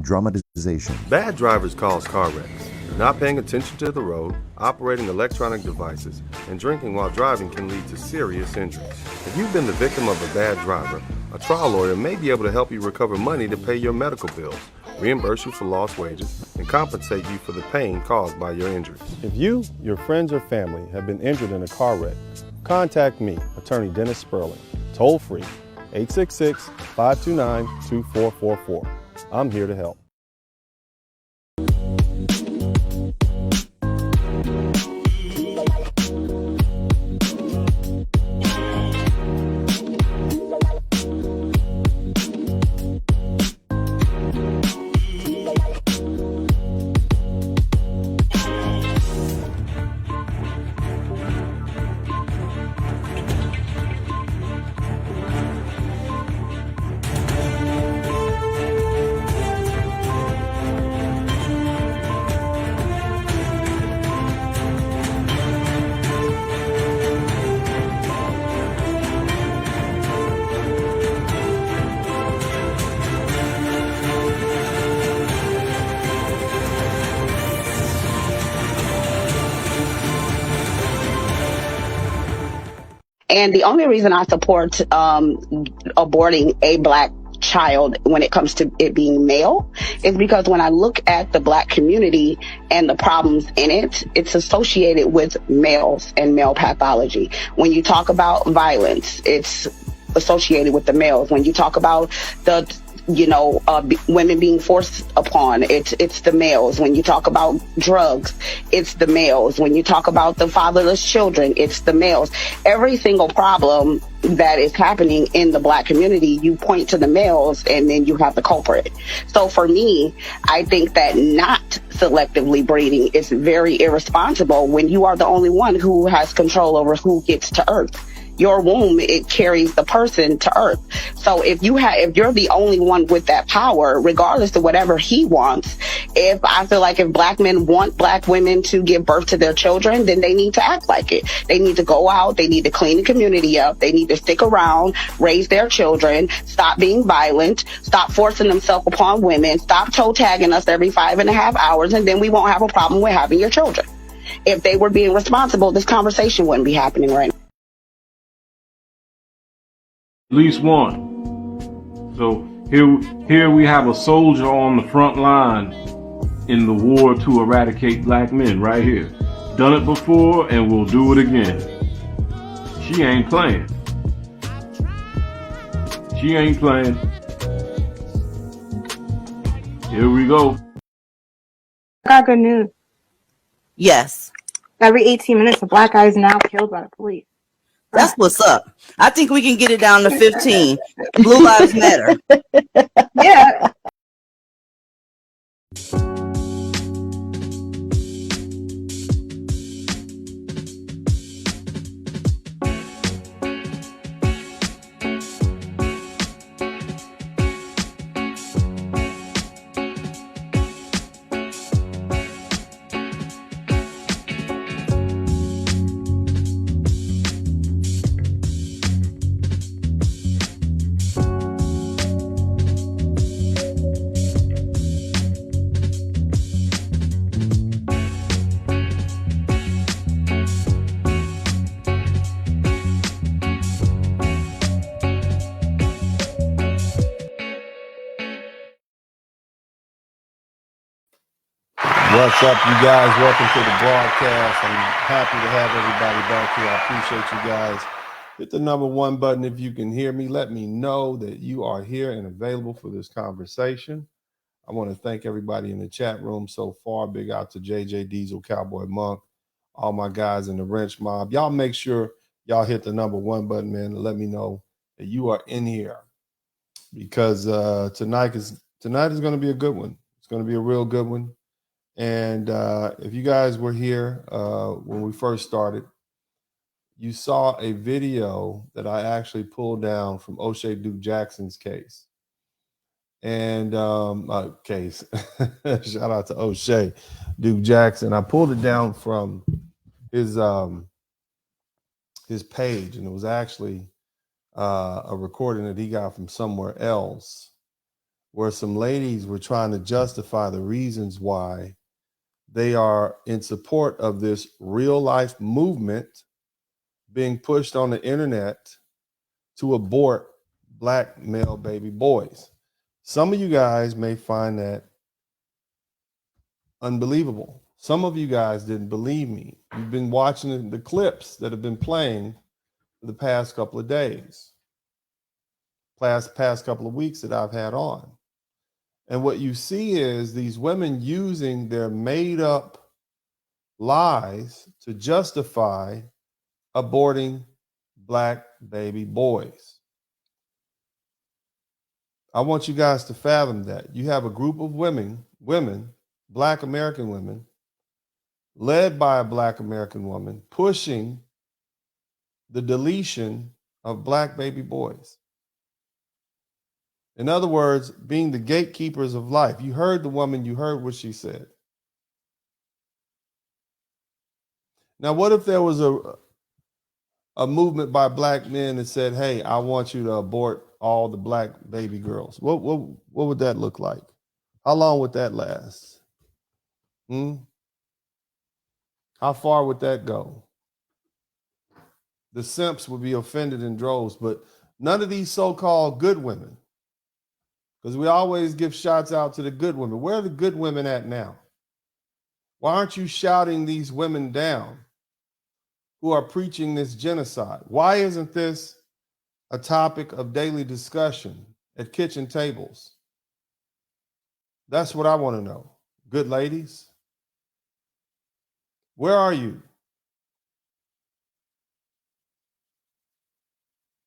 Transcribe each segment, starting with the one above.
Dramatization. Bad drivers cause car wrecks. Not paying attention to the road, operating electronic devices, and drinking while driving can lead to serious injuries. If you've been the victim of a bad driver, a trial lawyer may be able to help you recover money to pay your medical bills, reimburse you for lost wages, and compensate you for the pain caused by your injuries. If you, your friends, or family have been injured in a car wreck, contact me, Attorney Dennis Spurling, toll free, 866-529-2444. I'm here to help. And the only reason I support aborting a black child when it comes to it being male is because when I look at the black community and the problems in it, it's associated with males and male pathology. When you talk about violence, it's associated with the males. When you talk about the women being forced upon, it's the males. When you talk about drugs, it's the males. When you talk about the fatherless children, it's the males. Every single problem that is happening in the black community, you point to the males and then you have the culprit. So for me, I think that not selectively breeding is very irresponsible when you are the only one who has control over who gets to earth. Your womb, it carries the person to earth. So if you're the only one with that power, regardless of whatever he wants, if I feel like if black men want black women to give birth to their children, then they need to act like it. They need to go out. They need to clean the community up. They need to stick around, raise their children, stop being violent, stop forcing themselves upon women, stop toe tagging us every 5.5 hours, and then we won't have a problem with having your children. If they were being responsible, this conversation wouldn't be happening right now. At least one. So here we have a soldier on the front line in the war to eradicate black men right here. Done it before and we'll do it again. She ain't playing. She ain't playing. Here we go. I got good news. Yes. Every 18 minutes, a black guy is now killed by the police. That's what's up. I think we can get it down to 15. Blue Lives Matter. Yeah. What's up, you guys? Welcome to the broadcast. I'm happy to have everybody back here. I appreciate you guys. Hit the number 1 button if you can hear me. Let me know that you are here and available for this conversation. I want to thank everybody in the chat room so far. Big out to JJ Diesel, Cowboy Monk, all my guys in the Wrench Mob. Y'all make sure y'all hit the number 1 button, man, and let me know that you are in here, because tonight is going to be a good one. It's going to be a real good one. And if you guys were here when we first started, you saw a video that I actually pulled down from O'Shea Duke Jackson's case. And case, shout out to O'Shea Duke Jackson. I pulled it down from his page, and it was actually a recording that he got from somewhere else, where some ladies were trying to justify the reasons why they are in support of this real life movement being pushed on the internet to abort black male baby boys. Some of you guys may find that unbelievable. Some of you guys didn't believe me. You've been watching the clips that have been playing for the past couple of days, past couple of weeks that I've had on. And what you see is these women using their made up lies to justify aborting black baby boys. I want you guys to fathom that. You have a group of women, black American women, led by a black American woman, pushing the deletion of black baby boys. In other words, being the gatekeepers of life. You heard the woman, you heard what she said. Now, what if there was a movement by black men that said, hey, I want you to abort all the black baby girls? What would that look like? How long would that last? How far would that go? The simps would be offended in droves, but none of these so-called good women, because we always give shots out to the good women. Where are the good women at now? Why aren't you shouting these women down who are preaching this genocide? Why isn't this a topic of daily discussion at kitchen tables? That's what I want to know. Good ladies, where are you?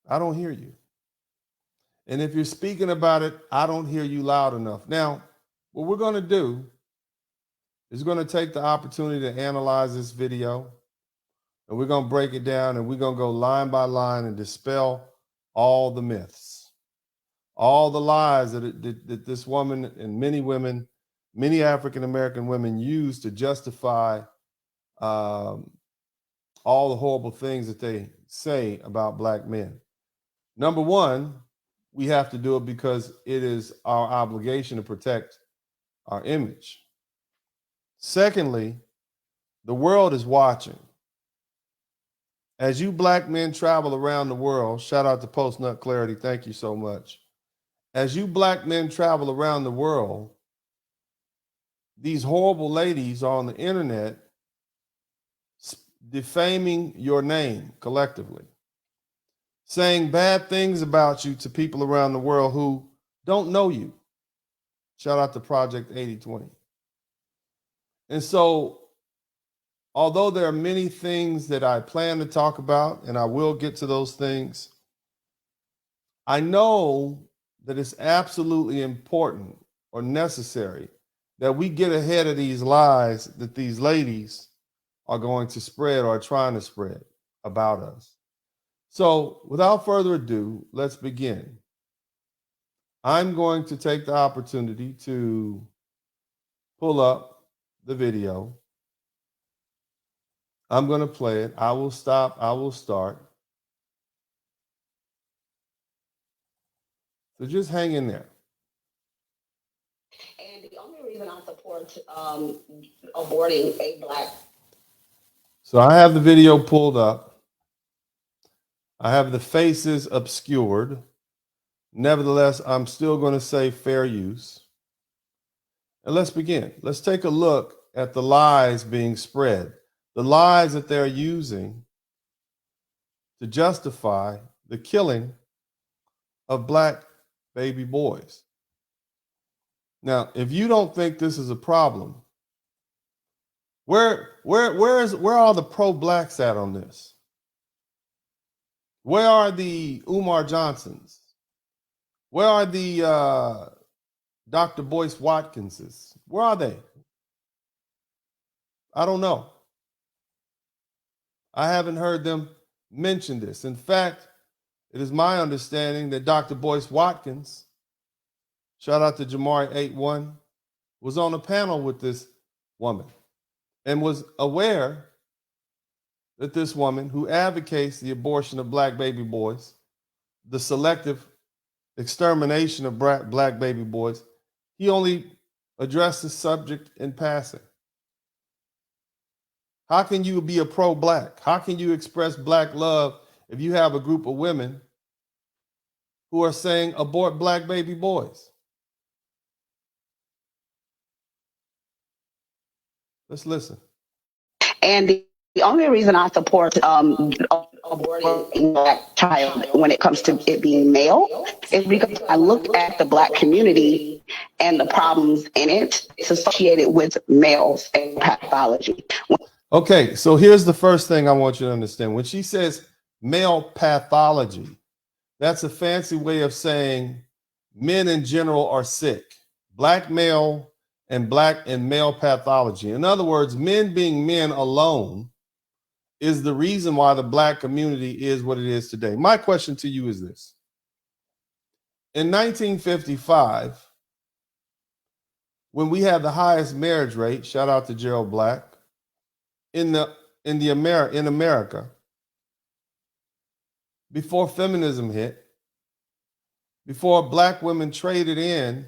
I don't hear you. And if you're speaking about it, I don't hear you loud enough. Now, what we're going to do is we're going to take the opportunity to analyze this video, and we're going to break it down, and we're going to go line by line and dispel all the myths, all the lies that this woman and many women, many African-American women use to justify all the horrible things that they say about black men. Number one, we have to do it because it is our obligation to protect our image. Secondly, the world is watching. As you black men travel around the world, shout out to Post Nut Clarity, thank you so much. As you black men travel around the world, these horrible ladies are on the internet defaming your name collectively, saying bad things about you to people around the world who don't know you. Shout out to Project 8020. And so, although there are many things that I plan to talk about, and I will get to those things, I know that it's absolutely important or necessary that we get ahead of these lies that these ladies are going to spread or are trying to spread about us. So without further ado, let's begin. I'm going to take the opportunity to pull up the video. I'm going to play it. I will stop. I will start. So just hang in there. And the only reason I support aborting a black. So I have the video pulled up. I have the faces obscured. Nevertheless, I'm still going to say fair use. And let's begin. Let's take a look at the lies being spread, the lies that they're using to justify the killing of black baby boys. Now, if you don't think this is a problem, where are the pro-blacks at on this? Where are the Umar Johnsons? Where are the Dr. Boyce Watkinses? Where are they? I don't know. I haven't heard them mention this. In fact, it is my understanding that Dr. Boyce Watkins, shout out to Jamari81, was on a panel with this woman and was aware that this woman who advocates the abortion of black baby boys, the selective extermination of black baby boys, he only addressed the subject in passing. How can you be a pro-black? How can you express black love if you have a group of women who are saying abort black baby boys? Let's listen. And the only reason I support aborting a black child when it comes to it being male is because I look at the black community and the problems in it. It's associated with males and pathology. Okay, so here's the first thing I want you to understand. When she says male pathology, that's a fancy way of saying men in general are sick. Black male and male pathology. In other words, men being men alone is the reason why the black community is what it is today. My question to you is this. In 1955, when we had the highest marriage rate, shout out to Gerald Black, in America, before feminism hit, before black women traded in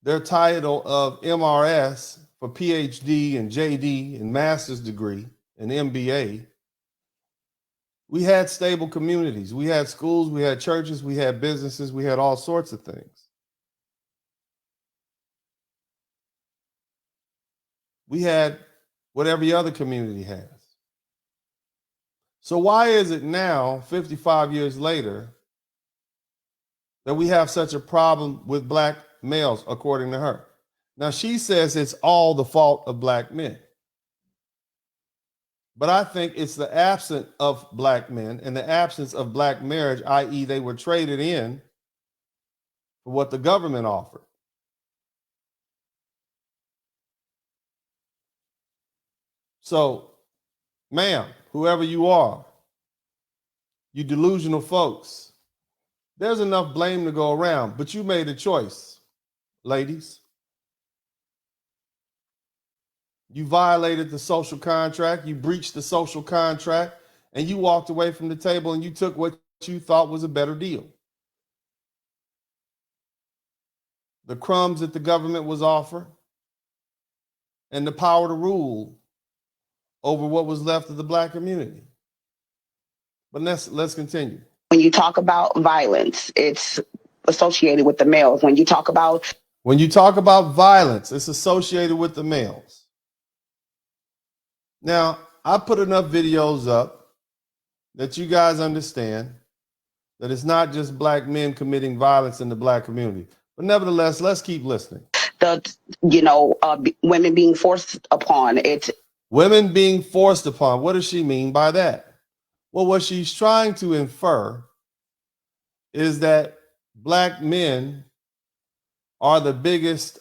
their title of MRS for PhD and JD and master's degree and MBA, we had stable communities. We had schools, we had churches, we had businesses, we had all sorts of things. We had what every other community has. So why is it now, 55 years later, that we have such a problem with black males, according to her? Now, she says it's all the fault of black men. But I think it's the absence of black men and the absence of black marriage, i.e. they were traded in for what the government offered. So, ma'am, whoever you are, you delusional folks, there's enough blame to go around, but you made a choice, ladies. You violated the social contract, you breached the social contract, and you walked away from the table and you took what you thought was a better deal. The crumbs that the government was offering and the power to rule over what was left of the black community. But let's continue. When you talk about violence, it's associated with the males. When you talk about violence, it's associated with the males. Now, I put enough videos up that you guys understand that it's not just black men committing violence in the black community. But nevertheless, let's keep listening. Women being forced upon it. Women being forced upon. What does she mean by that? Well, what she's trying to infer is that black men are the biggest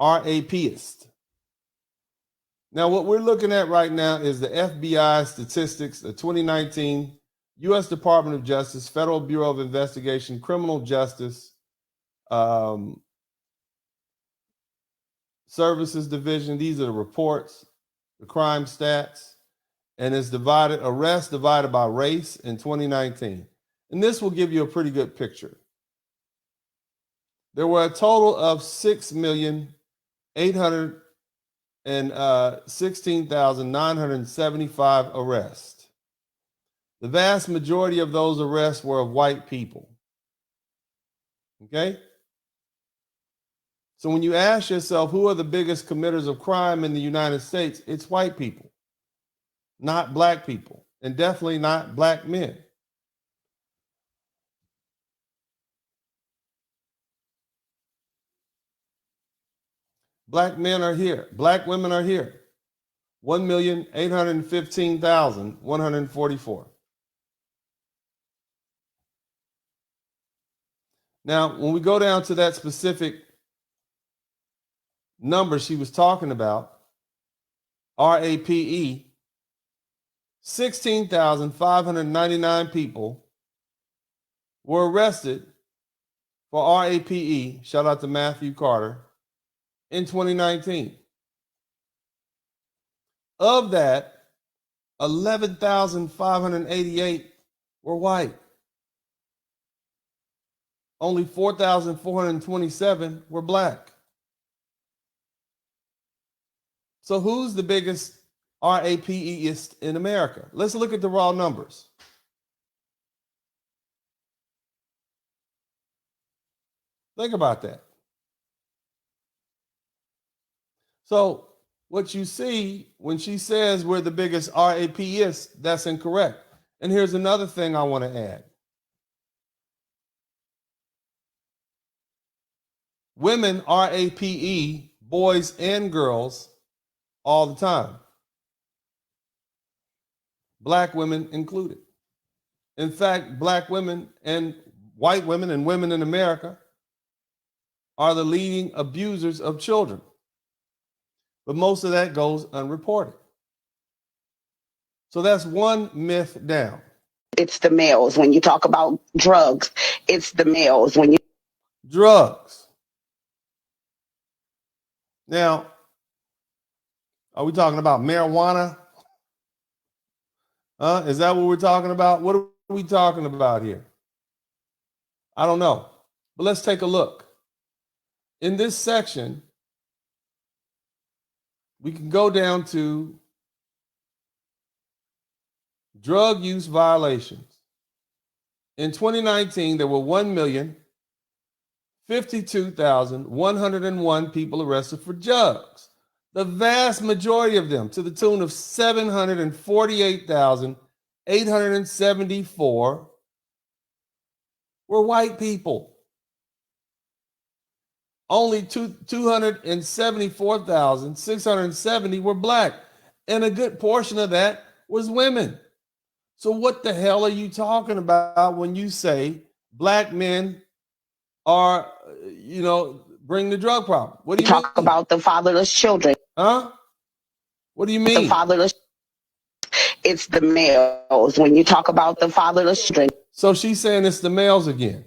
rapists. Now, what we're looking at right now is the FBI statistics, the 2019 U.S. Department of Justice, Federal Bureau of Investigation, Criminal Justice Services Division. These are the reports, the crime stats, and it's arrests divided by race in 2019. And this will give you a pretty good picture. There were a total of 6,816,975 arrests. The vast majority of those arrests were of white people. Okay? So when you ask yourself, who are the biggest committers of crime in the United States? It's white people, not black people, and definitely not black men. Black men are here. Black women are here. 1,815,144. Now, when we go down to that specific number she was talking about, RAPE, 16,599 people were arrested for RAPE, shout out to Matthew Carter, in 2019. Of that, 11,588 were white. only 4,427 were black. So who's the biggest RAPEist in America? Let's look at the raw numbers. Think about that. So what you see when she says we're the biggest RAPeists, that's incorrect. And here's another thing I want to add. Women RAPE, boys and girls, all the time. Black women included. In fact, black women and white women and women in America are the leading abusers of children. But most of that goes unreported. So that's one myth down. It's the males. When you talk about drugs, it's the males. When you drugs. Now, are we talking about marijuana? Is that what we're talking about? What are we talking about here? I don't know. But let's take a look. In this section, we can go down to drug use violations. In 2019, there were 1,052,101 people arrested for drugs. The vast majority of them, to the tune of 748,874, were white people. Only 274,670 were black. And a good portion of that was women. So what the hell are you talking about when you say black men are, bring the drug problem? What do you talk mean? about the fatherless children. Huh? What do you mean? The fatherless, it's the males. When you talk about the fatherless children. So she's saying it's the males again.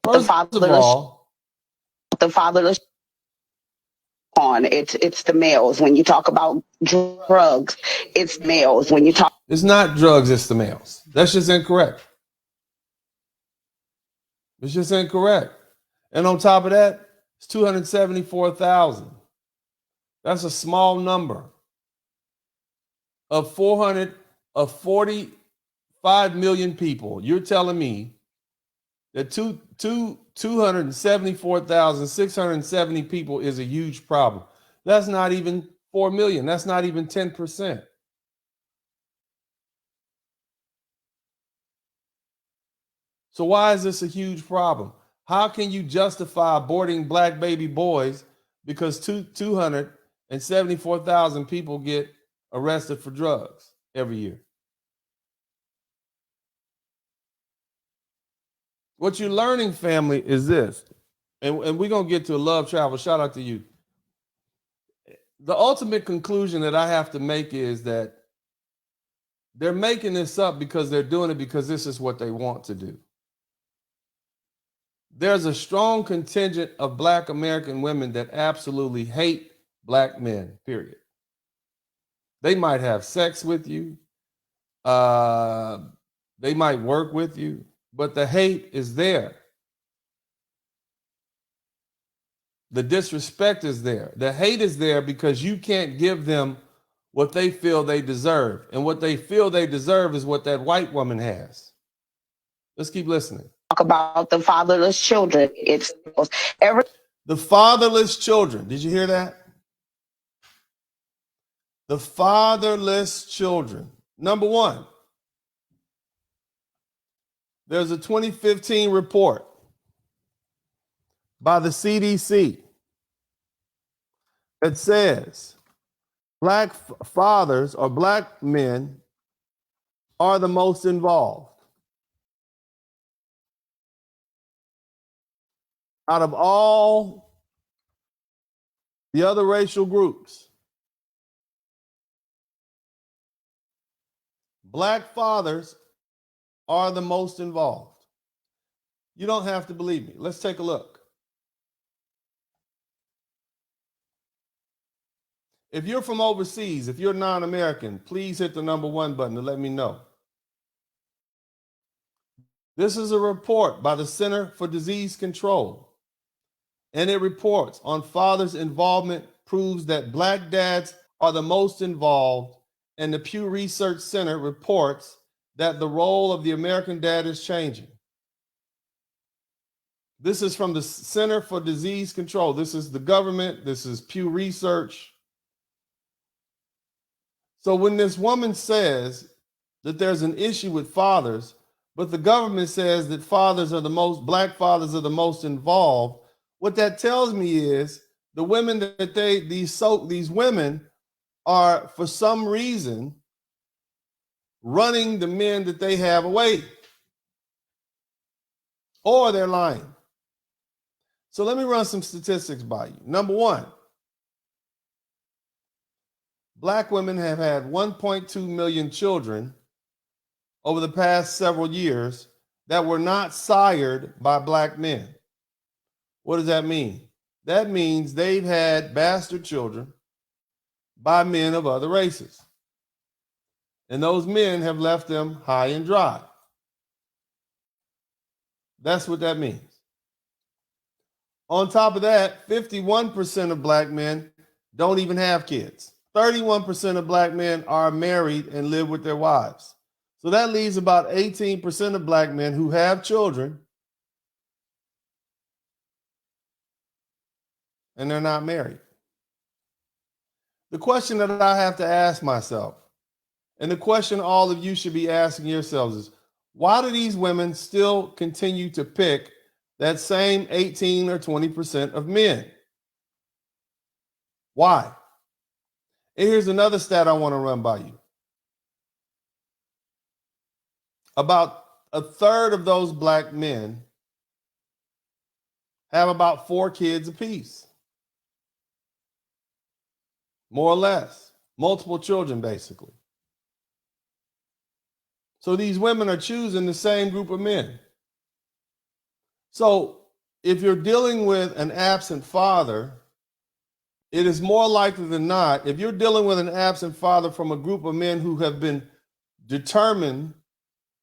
First of all, the fatherless it's the males. When you talk about drugs, it's males. When you talk, it's not drugs, it's the males. That's just incorrect. It's just incorrect. And on top of that, it's 274,000. That's a small number of 45 million people. You're telling me that 274,670 people is a huge problem. That's not even 4 million. That's not even 10%. So why is this a huge problem? How can you justify aborting black baby boys because 274,000 people get arrested for drugs every year? What you're learning, family, is this. And we're going to get to love travel. Shout out to you. The ultimate conclusion that I have to make is that they're making this up because they're doing it because this is what they want to do. There's a strong contingent of black American women that absolutely hate black men, period. They might have sex with you. They might work with you, but the hate is there. The disrespect is there. The hate is there because you can't give them what they feel they deserve. And what they feel they deserve is what that white woman has. Let's keep listening. Talk about the fatherless children. It's the fatherless children. Did you hear that? The fatherless children. Number one, there's a 2015 report by the CDC that says black fathers or black men are the most involved. Out of all the other racial groups, black fathers are the most involved. You don't have to believe me. Let's take a look. If you're from overseas, if you're non-American, please hit the number 1 button to let me know. This is a report by the Center for Disease Control. And it reports on fathers' involvement proves that Black dads are the most involved. And the Pew Research Center reports that the role of the American dad is changing. This is from the Center for Disease Control. This is the government. This is Pew Research. So when this woman says that there's an issue with fathers, but the government says that Black fathers are the most involved, what that tells me is the women that these women are for some reason running the men that they have away, or they're lying. So let me run some statistics by you. Number one, Black women have had 1.2 million children over the past several years that were not sired by Black men. What does that mean? That means they've had bastard children by men of other races. And those men have left them high and dry. That's what that means. On top of that, 51% of Black men don't even have kids. 31% of Black men are married and live with their wives. So that leaves about 18% of Black men who have children and they're not married. The question that I have to ask myself, and the question all of you should be asking yourselves, is why do these women still continue to pick that same 18 or 20% of men? Why? And here's another stat I want to run by you. About a third of those Black men have about 4 kids apiece. More or less. Multiple children, basically. So these women are choosing the same group of men. So if you're dealing with an absent father, it is more likely than not, if you're dealing with an absent father from a group of men who have been determined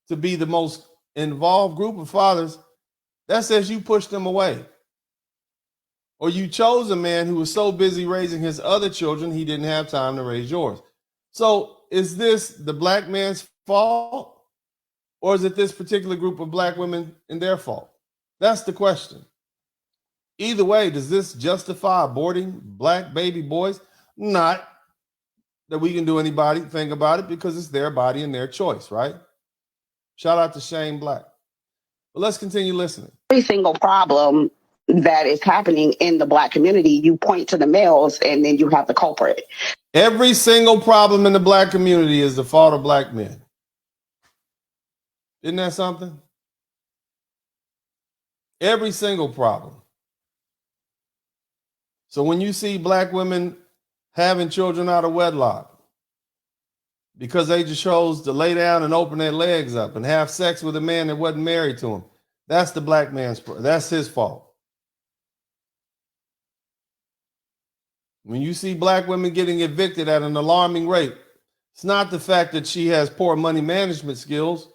to be the most involved group of fathers, that says you pushed them away. Or you chose a man who was so busy raising his other children, he didn't have time to raise yours. So is this the Black man's fault? Or is it this particular group of Black women and their fault? That's the question. Either way, does this justify aborting Black baby boys? Not that we can do anything about it, because it's their body and their choice, right? Shout out to Shane Black. But let's continue listening. Every single problem that is happening in the Black community, you point to the males and then you have the culprit. Every single problem in the Black community is the fault of Black men. Isn't that something? Every single problem. So when you see Black women having children out of wedlock because they just chose to lay down and open their legs up and have sex with a man that wasn't married to them, that's the Black man's, that's his fault. When you see Black women getting evicted at an alarming rate, it's not the fact that she has poor money management skills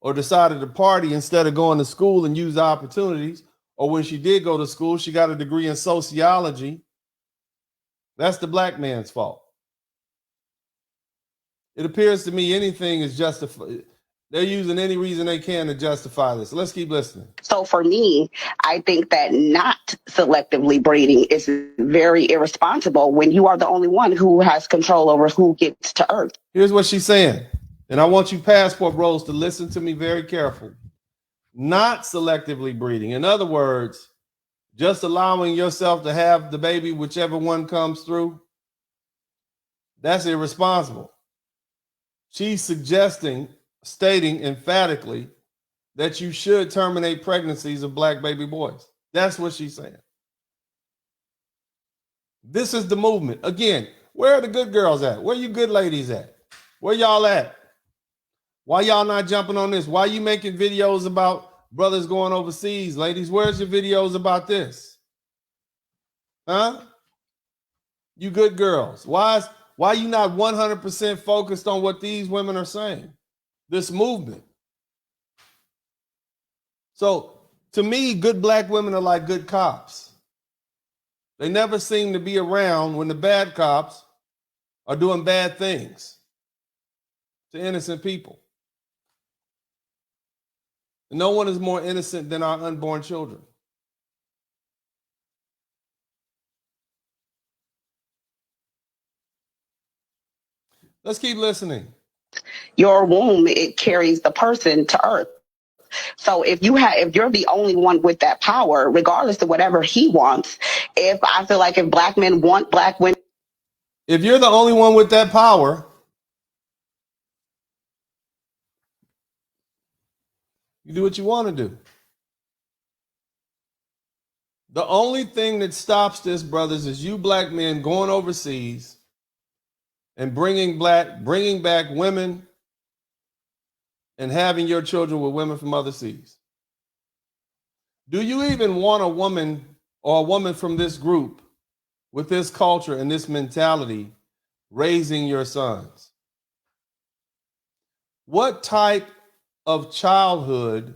or decided to party instead of going to school and use opportunities, or when she did go to school, she got a degree in sociology. That's the Black man's fault. It appears to me anything is justified. They're using any reason they can to justify this. Let's keep listening. So for me, I think that not selectively breeding is very irresponsible when you are the only one who has control over who gets to Earth. Here's what she's saying. And I want you passport bros to listen to me very carefully. Not selectively breeding. In other words, just allowing yourself to have the baby, whichever one comes through, that's irresponsible. She's stating emphatically that you should terminate pregnancies of Black baby boys. That's what she's saying. This is the movement. Again, where are the good girls at? Where you good ladies at? Where y'all at? Why y'all not jumping on this? Why you making videos about brothers going overseas? Ladies, where's your videos about this? Huh? You good girls. Why you not 100% focused on what these women are saying? This movement. So to me, good black women are like good cops. They never seem to be around when the bad cops are doing bad things to innocent people. And no one is more innocent than our unborn children. Let's keep listening. Your womb, it carries the person to earth. So if you're the only one with that power, regardless of whatever he wants, I feel like if black men want black women, if you're the only one with that power, you do what you want to do. The only thing that stops this, brothers, is you black men going overseas and bringing back women and having your children with women from other seas. Do you even want a woman or a woman from this group with this culture and this mentality raising your sons? What type of childhood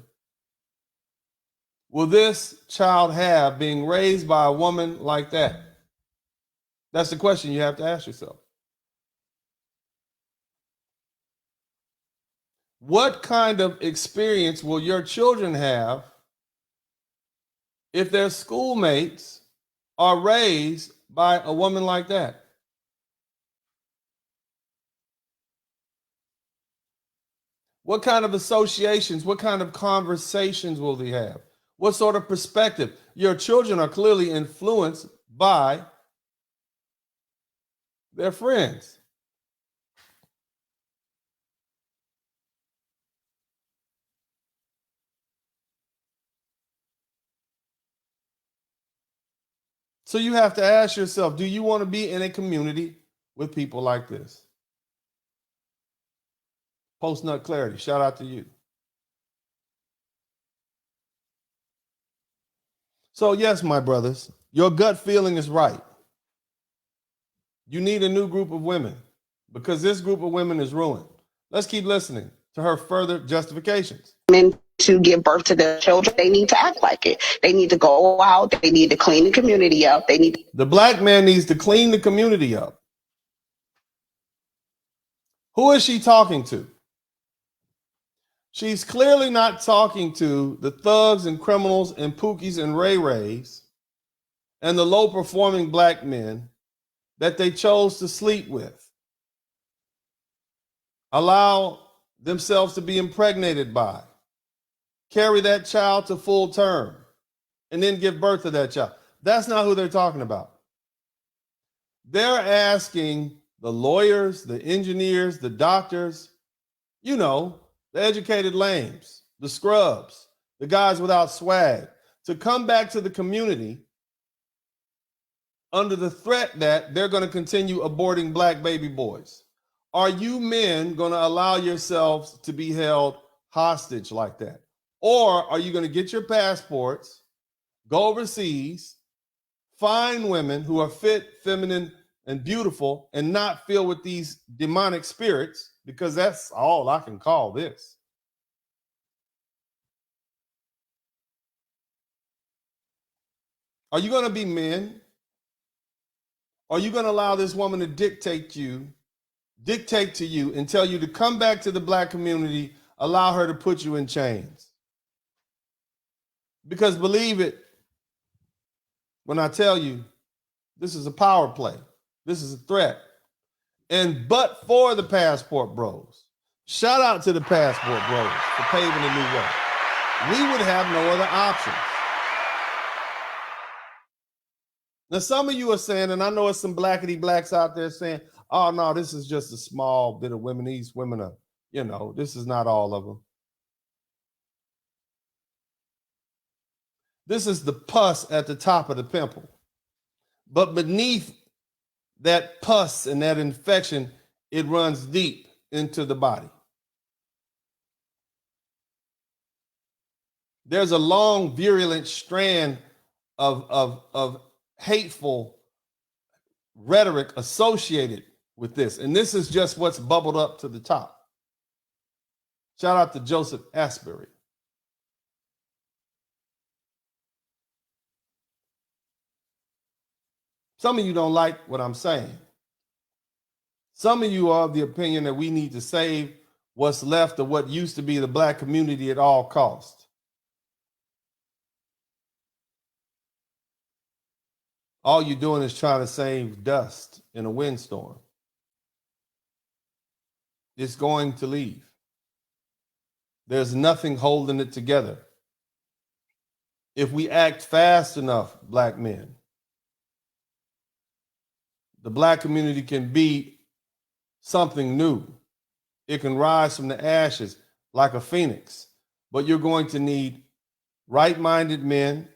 will this child have being raised by a woman like that? That's the question you have to ask yourself. What kind of experience will your children have if their schoolmates are raised by a woman like that? What kind of associations, what kind of conversations will they have? What sort of perspective? Your children are clearly influenced by their friends. So you have to ask yourself, do you want to be in a community with people like this? Post Nut Clarity, shout out to you. So yes, my brothers, your gut feeling is right. You need a new group of women because this group of women is ruined. Let's keep listening to her further justifications. to give birth to their children, they need to act like it. They need to go out. They need to clean the community up. The black man needs to clean the community up. Who is she talking to? She's clearly not talking to the thugs and criminals and pookies and ray-rays and the low-performing black men that they chose to sleep with, allow themselves to be impregnated by, carry that child to full term, and then give birth to that child. That's not who they're talking about. They're asking the lawyers, the engineers, the doctors, you know, the educated lames, the scrubs, the guys without swag, to come back to the community under the threat that they're going to continue aborting black baby boys. Are you men going to allow yourselves to be held hostage like that? Or are you going to get your passports, go overseas, find women who are fit, feminine, and beautiful, and not filled with these demonic spirits, because that's all I can call this? Are you going to be men? Are you going to allow this woman to dictate to you and tell you to come back to the black community, allow her to put you in chains? Because believe it when I tell you, this is a power play. This is a threat. And but for the passport bros, shout out to the passport bros for paving a new way. We would have no other options. Now, some of you are saying, and I know it's some blackity blacks out there saying, oh, no, this is just a small bit of women. These women are, you know, this is not all of them. This is the pus at the top of the pimple. But beneath that pus and that infection, it runs deep into the body. There's a long, virulent strand of hateful rhetoric associated with this. And this is just what's bubbled up to the top. Shout out to Joseph Asbury. Some of you don't like what I'm saying. Some of you are of the opinion that we need to save what's left of what used to be the black community at all costs. All you're doing is trying to save dust in a windstorm. It's going to leave. There's nothing holding it together. If we act fast enough, black men, the black community can be something new. It can rise from the ashes like a phoenix. But you're going to need right-minded men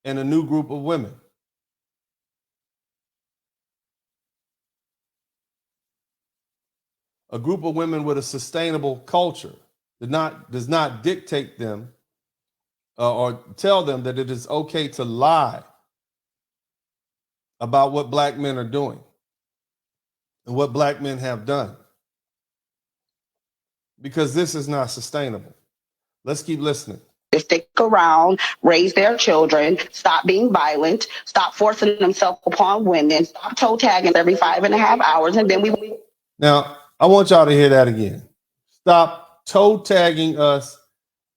and a new group of women. A group of women with a sustainable culture that does not dictate them or tell them that it is okay to lie about what black men are doing and what black men have done. Because this is not sustainable. Let's keep listening. Stick around, raise their children, stop being violent, stop forcing themselves upon women, stop toe tagging every 5.5 hours, and then we. Now, I want y'all to hear that again. Stop toe tagging us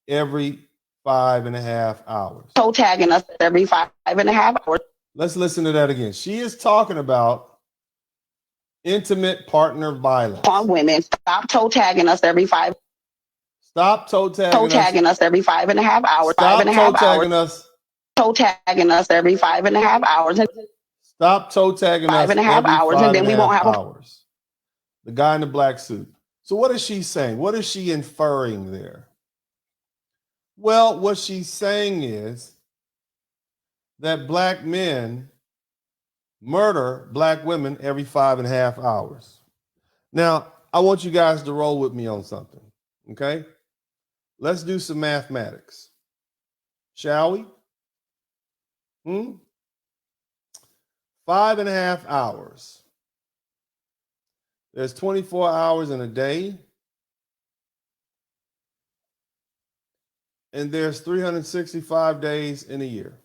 every 5.5 hours. Toe tagging us every 5.5 hours. Let's listen to that again. She is talking about intimate partner violence. Upon women, stop toe tagging us every 5. Stop toe tagging us every 5.5 hours. Stop 5.5 toe tagging hours. us. Toe tagging us every 5.5 hours. Stop toe tagging us 5.5 every hours, and then we won't have hours. The guy in the black suit. So what is she saying? What is she inferring there? Well, what she's saying is that black men murder black women every 5.5 hours. Now, I want you guys to roll with me on something, okay? Let's do some mathematics. Shall we? 5.5 hours. There's 24 hours in a day. And there's 365 days in a year.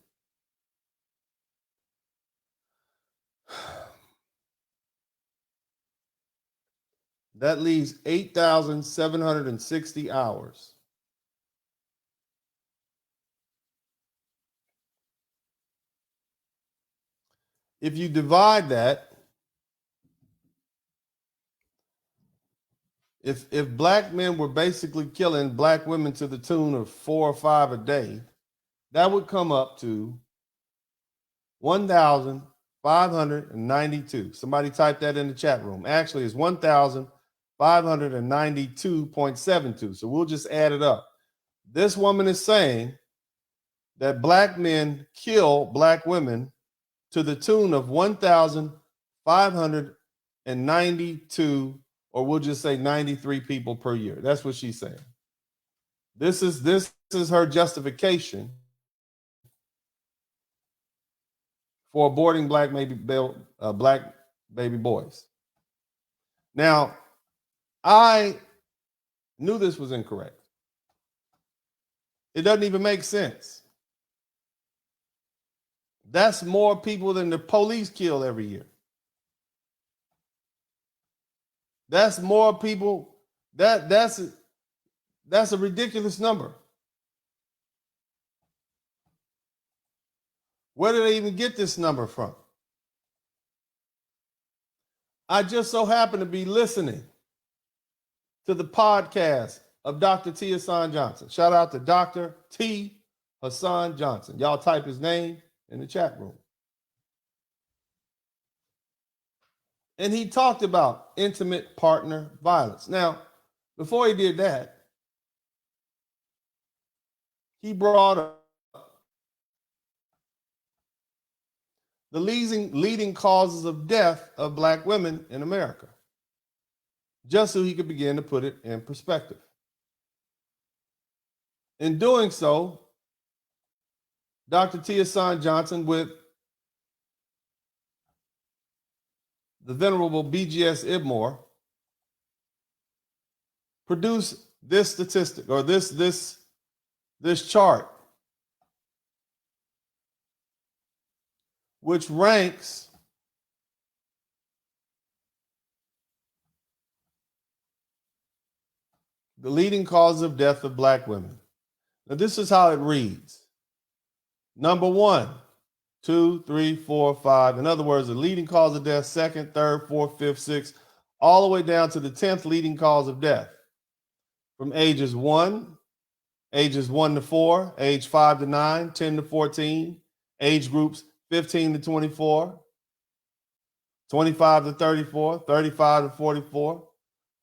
That leaves 8,760 hours. If you divide that, if black men were basically killing black women to the tune of 4 or 5 a day, that would come up to 1,592. Somebody type that in the chat room. Actually, it's 1,592.72. So we'll just add it up. This woman is saying that black men kill black women to the tune of 1,592, or we'll just say 93 people per year. That's what she's saying. This is her justification for aborting black baby boys. Now, I knew this was incorrect. It doesn't even make sense. That's more people than the police kill every year. That's more people. That's a ridiculous number. Where did they even get this number from? I just so happen to be listening to the podcast of Dr. T. Hassan Johnson. Shout out to Dr. T. Hassan Johnson. Y'all type his name in the chat room. And he talked about intimate partner violence. Now, before he did that, he brought up the leading causes of death of black women in America, just so he could begin to put it in perspective. In doing so, Dr. T. Hassan Johnson, with the venerable BGS Ibmore, produced this statistic, or this chart, which ranks the leading cause of death of black women. Now, this is how it reads. Number 1, 2, 3, 4, 5. In other words, the leading cause of death, second, third, fourth, fifth, sixth, all the way down to the 10th leading cause of death. From ages 1 to 4, age 5 to 9, 10 to 14, age groups 15 to 24, 25 to 34, 35 to 44,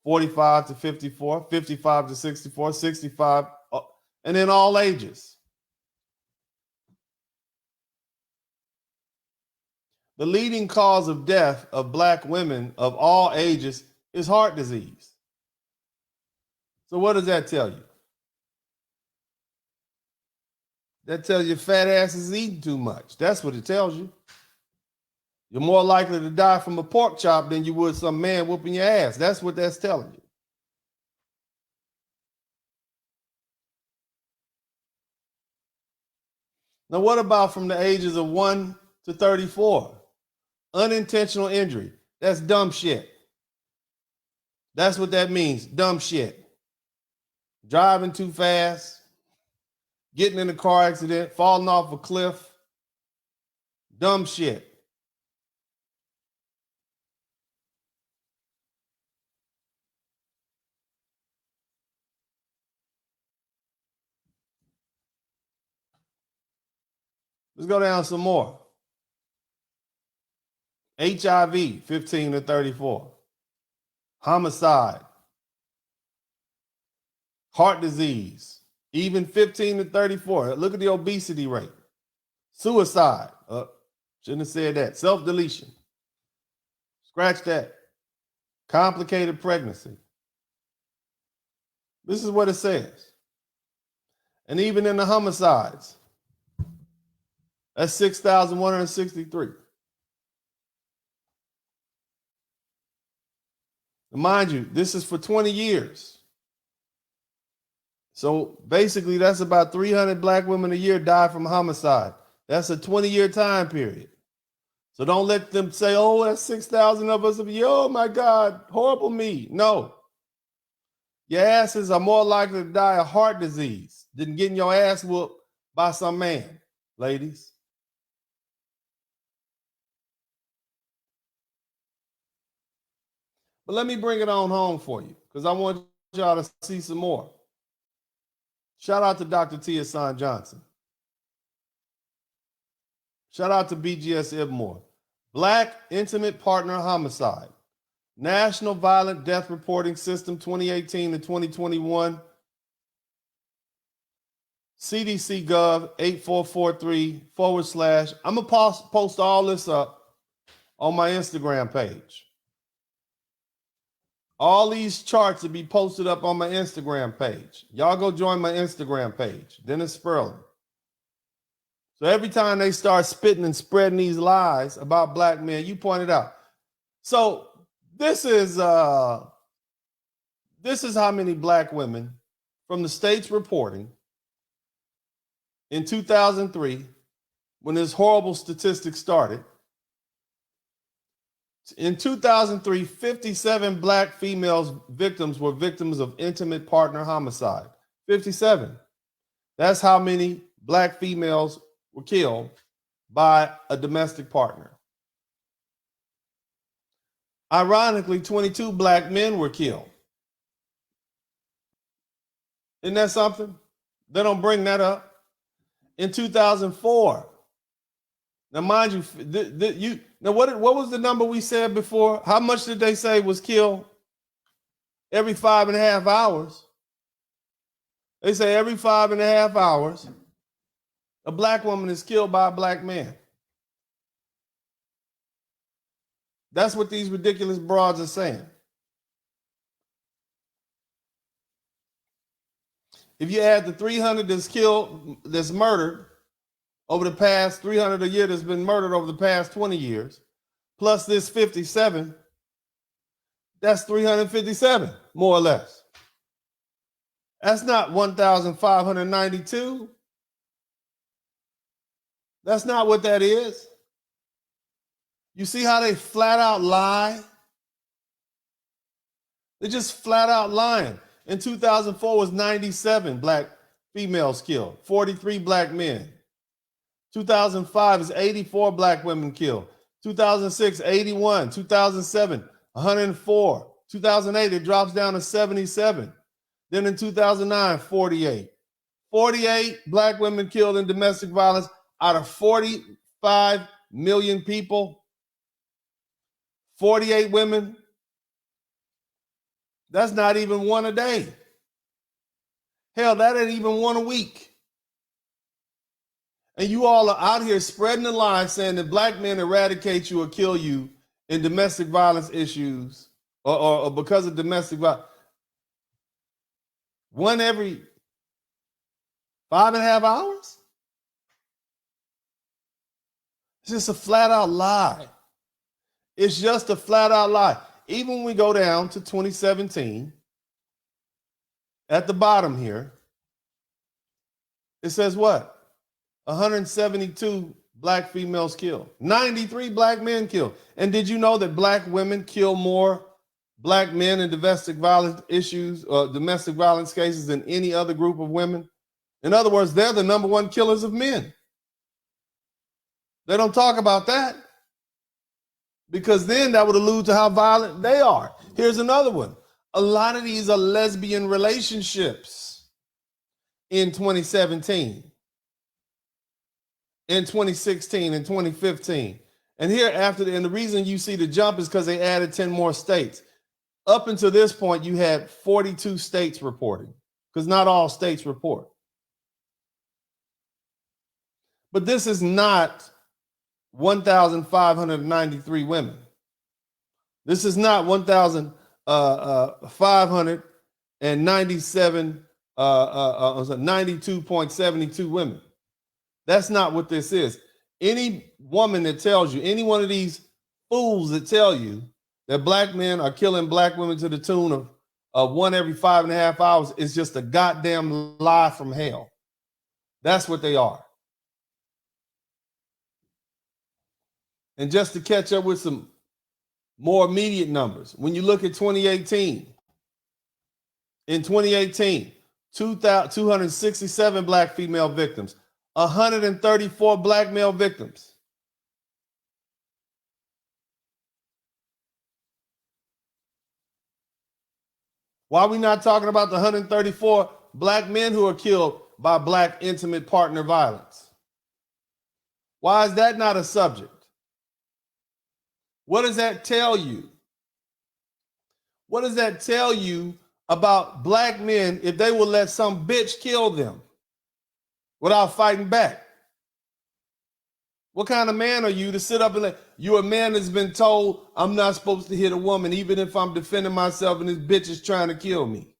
45 to 54, 55 to 64, 65, and then all ages. The leading cause of death of black women of all ages is heart disease. So what does that tell you? That tells you fat ass is eating too much. That's what it tells you. You're more likely to die from a pork chop than you would some man whooping your ass. That's what that's telling you. Now, what about from the ages of 1 to 34? Unintentional injury. That's dumb shit. That's what that means. Dumb shit. Driving too fast, getting in a car accident, falling off a cliff. Dumb shit. Let's go down some more. HIV, 15 to 34. Homicide. Heart disease, even 15 to 34. Look at the obesity rate. Suicide. Shouldn't have said that. Self-deletion. Scratch that. Complicated pregnancy. This is what it says. And even in the homicides, that's 6,163. Mind you, this is for 20 years. So basically, that's about 300 black women a year die from homicide. That's a 20-year time period. So don't let them say, oh, that's 6,000 of us. Oh, my God, horrible me. No. Your asses are more likely to die of heart disease than getting your ass whooped by some man, ladies. But let me bring it on home for you because I want y'all to see some more. Shout out to Dr. Tia San Johnson. Shout out to BGS Ibmore. Black Intimate Partner Homicide. National Violent Death Reporting System 2018 to 2021. CDC Gov 8443 / I'm going to post all this up on my Instagram page. All these charts will be posted up on my Instagram page. Y'all go join my Instagram page, Dennis Spurling. So every time they start spitting and spreading these lies about black men, you point it out. So this is how many black women from the states reporting in 2003, when this horrible statistic started. In 2003, 57 black females victims were victims of intimate partner homicide. 57. That's how many black females were killed by a domestic partner. Ironically, 22 black men were killed. Isn't that something? They don't bring that up. In 2004, now mind you, what was the number we said before? How much did they say was killed every 5.5 hours? They say every 5.5 hours, a black woman is killed by a black man. That's what these ridiculous broads are saying. If you add the 300 that's murdered over the past 300 a year that's been murdered over the past 20 years, plus this 57, that's 357, more or less. That's not 1,592. That's not what that is. You see how they flat out lie? They're just flat out lying. In 2004 was 97 black females killed, 43 black men. 2005 is 84 black women killed. 2006, 81. 2007, 104. 2008, it drops down to 77. Then in 2009, 48. 48 black women killed in domestic violence out of 45 million people. 48 women. That's not even one a day. Hell, that ain't even one a week. And you all are out here spreading the lie saying that black men eradicate you or kill you in domestic violence issues or because of domestic violence. One every 5.5 hours? It's just a flat out lie. It's just a flat out lie. Even when we go down to 2017, at the bottom here, it says what? 172 black females killed, 93 black men killed. And did you know that black women kill more black men in domestic violence issues, domestic violence cases than any other group of women? In other words, they're the number one killers of men. They don't talk about that because then that would allude to how violent they are. Here's another one. A lot of these are lesbian relationships in 2017. In 2016 and 2015. And here and the reason you see the jump is because they added 10 more states. Up until this point, you had 42 states reporting because not all states report. But this is not 1,593 women. This is not 1,597, 92.72 women. That's not what this is. Any woman that tells you, any one of these fools that tell you that black men are killing black women to the tune of one every 5.5 hours is just a goddamn lie from hell. That's what they are. And just to catch up with some more immediate numbers, when you look at 2018, in 2018, 267 black female victims, 134 black male victims. Why are we not talking about the 134 black men who are killed by black intimate partner violence? Why is that not a subject? What does that tell you? What does that tell you about black men if they will let some bitch kill them without fighting back? What kind of man are you to sit up and let you're a man that's been told I'm not supposed to hit a woman even if I'm defending myself and this bitch is trying to kill me?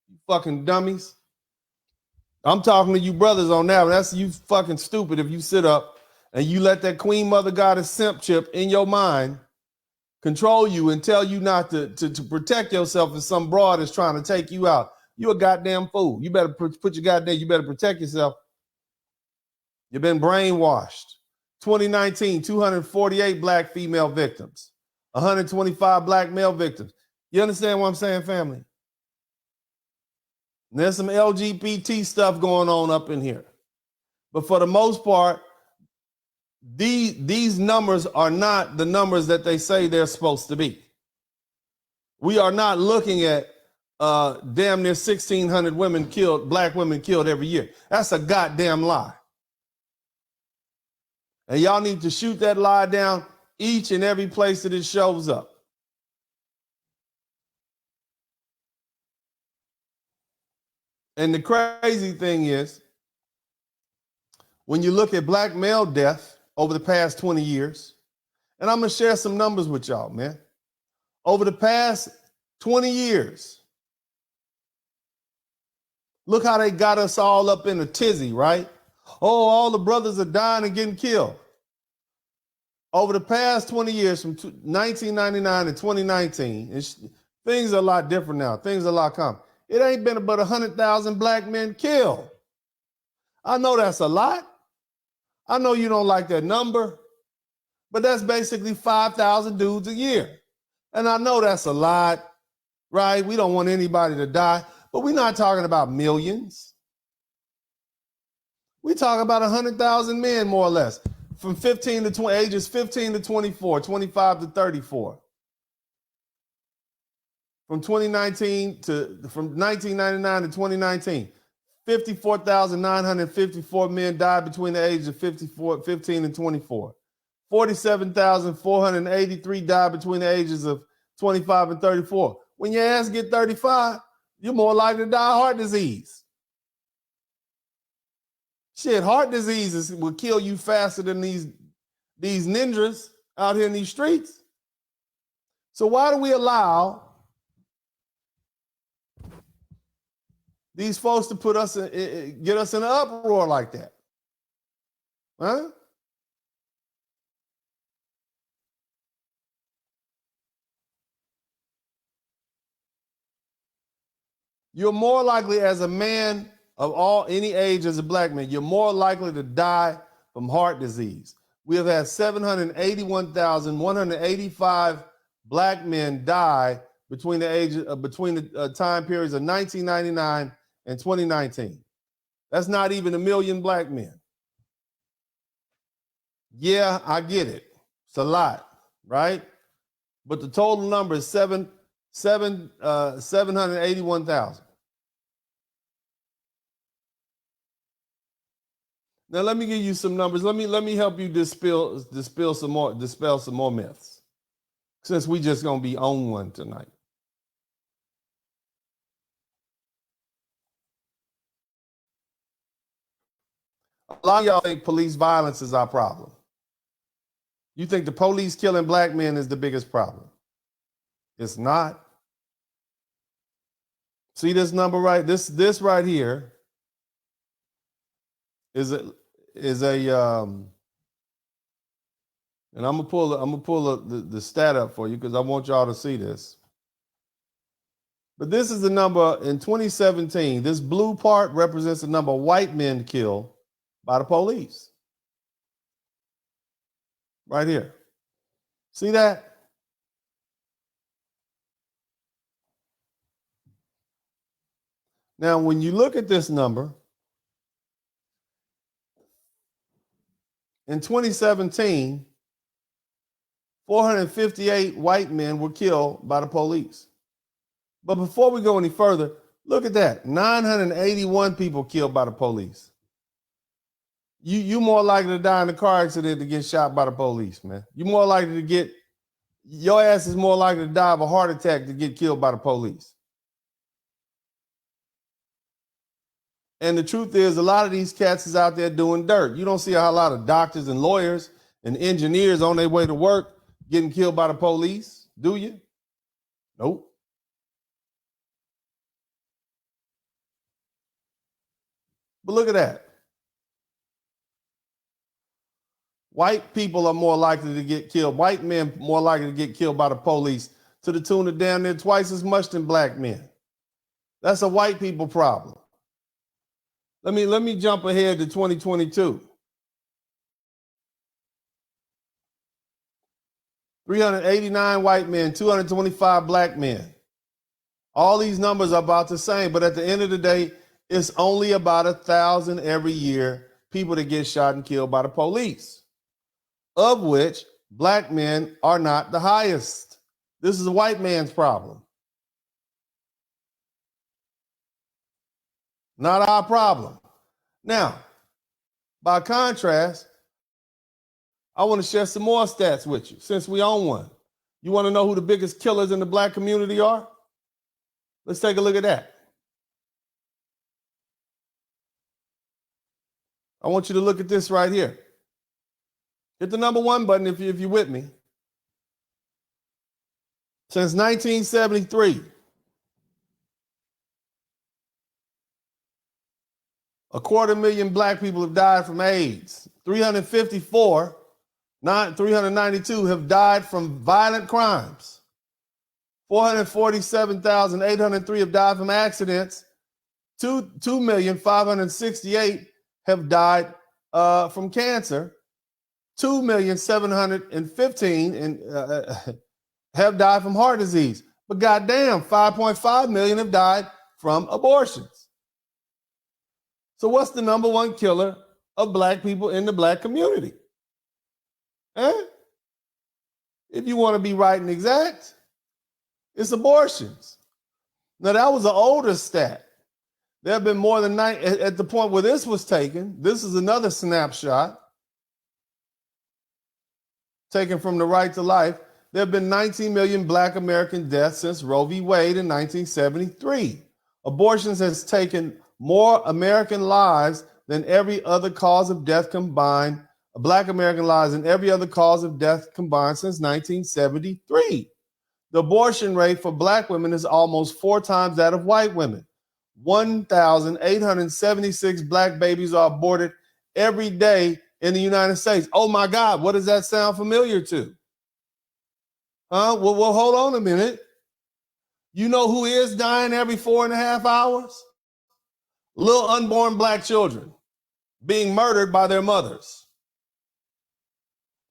You fucking dummies. I'm talking to you brothers on that. That's you fucking stupid if you sit up and you let that queen mother goddess simp chip in your mind control you and tell you not to protect yourself if some broad is trying to take you out. You're a goddamn fool. You better put your goddamn, you better protect yourself. You've been brainwashed. 2019, 248 black female victims, 125 black male victims. You understand what I'm saying, family? And there's some LGBT stuff going on up in here. But for the most part, these numbers are not the numbers that they say they're supposed to be. We are not looking at damn near 1,600 women killed, black women killed every year. That's a goddamn lie. And y'all need to shoot that lie down each and every place that it shows up. And the crazy thing is, when you look at black male death over the past 20 years, and I'm going to share some numbers with y'all, man. Over the past 20 years, look how they got us all up in a tizzy, right? Oh, all the brothers are dying and getting killed. Over the past 20 years, from 1999 to 2019, things are a lot different now. Things are a lot calmer. It ain't been about 100,000 black men killed. I know that's a lot. I know you don't like that number, but that's basically 5,000 dudes a year. And I know that's a lot, right? We don't want anybody to die, but we're not talking about millions. We talk about 100,000 men, more or less, from 15 to 20, ages 15 to 24, 25 to 34. From 1999 to 2019, 54,954 men died between the ages of 15 and 24. 47,483 died between the ages of 25 and 34. When your ass get 35, you're more likely to die of heart disease. Shit, heart diseases will kill you faster than these ninjas out here in these streets. So why do we allow these folks to put us get us in an uproar like that? Huh? You're more likely, as a man of any age, as a black man, you're more likely to die from heart disease. We have had 781,185 black men die between the time periods of 1999 and 2019. That's not even 1 million black men. Yeah, I get it. It's a lot, right? But the total number is 781,000. Now let me give you some numbers. Let me help you dispel some more myths, since we just gonna be on one tonight. A lot of y'all think police violence is our problem. You think the police killing black men is the biggest problem. It's not. See this number right? This right here is a and I'm gonna pull the stat up for you because I want y'all to see this. But this is the number in 2017. This blue part represents the number of white men killed by the police. Right here. See that? Now, when you look at this number, in 2017, 458 white men were killed by the police. But before we go any further, look at that. 981 people killed by the police. You more likely to die in a car accident than get shot by the police, man. You more likely to your ass is more likely to die of a heart attack than get killed by the police. And the truth is, a lot of these cats is out there doing dirt. You don't see a lot of doctors and lawyers and engineers on their way to work getting killed by the police, do you? Nope. But look at that. White people are more likely to get killed. White men more likely to get killed by the police to the tune of damn near twice as much than black men. That's a white people problem. Let me jump ahead to 2022. 389 white men, 225 black men. All these numbers are about the same, but at the end of the day, it's only about 1,000 every year people that get shot and killed by the police, of which black men are not the highest. This is a white man's problem, not our problem. Now, by contrast, I want to share some more stats with you since we own one. You want to know who the biggest killers in the black community are? Let's take a look at that. I want you to look at this right here. Hit the number 1 button if you're with me. Since 1973, 250,000 black people have died from AIDS. 392 have died from violent crimes. 447,803 have died from accidents. 2,568,000 have died from cancer. 2,715,000 have died from heart disease. But goddamn, 5.5 million have died from abortions. So what's the number one killer of black people in the black community? If you want to be right and exact, it's abortions. Now, that was an older stat. There have been more than at the point where this was taken. This is another snapshot taken from the Right to Life. There have been 19 million black American deaths since Roe v. Wade in 1973. Abortions has taken more American lives than every other cause of death combined, black American lives than every other cause of death combined since 1973. The abortion rate for black women is almost 4 times that of white women. 1,876 black babies are aborted every day in the United States. Oh my God, what does that sound familiar to? Well, hold on a minute. You know who is dying every 4.5 hours? Little unborn black children being murdered by their mothers.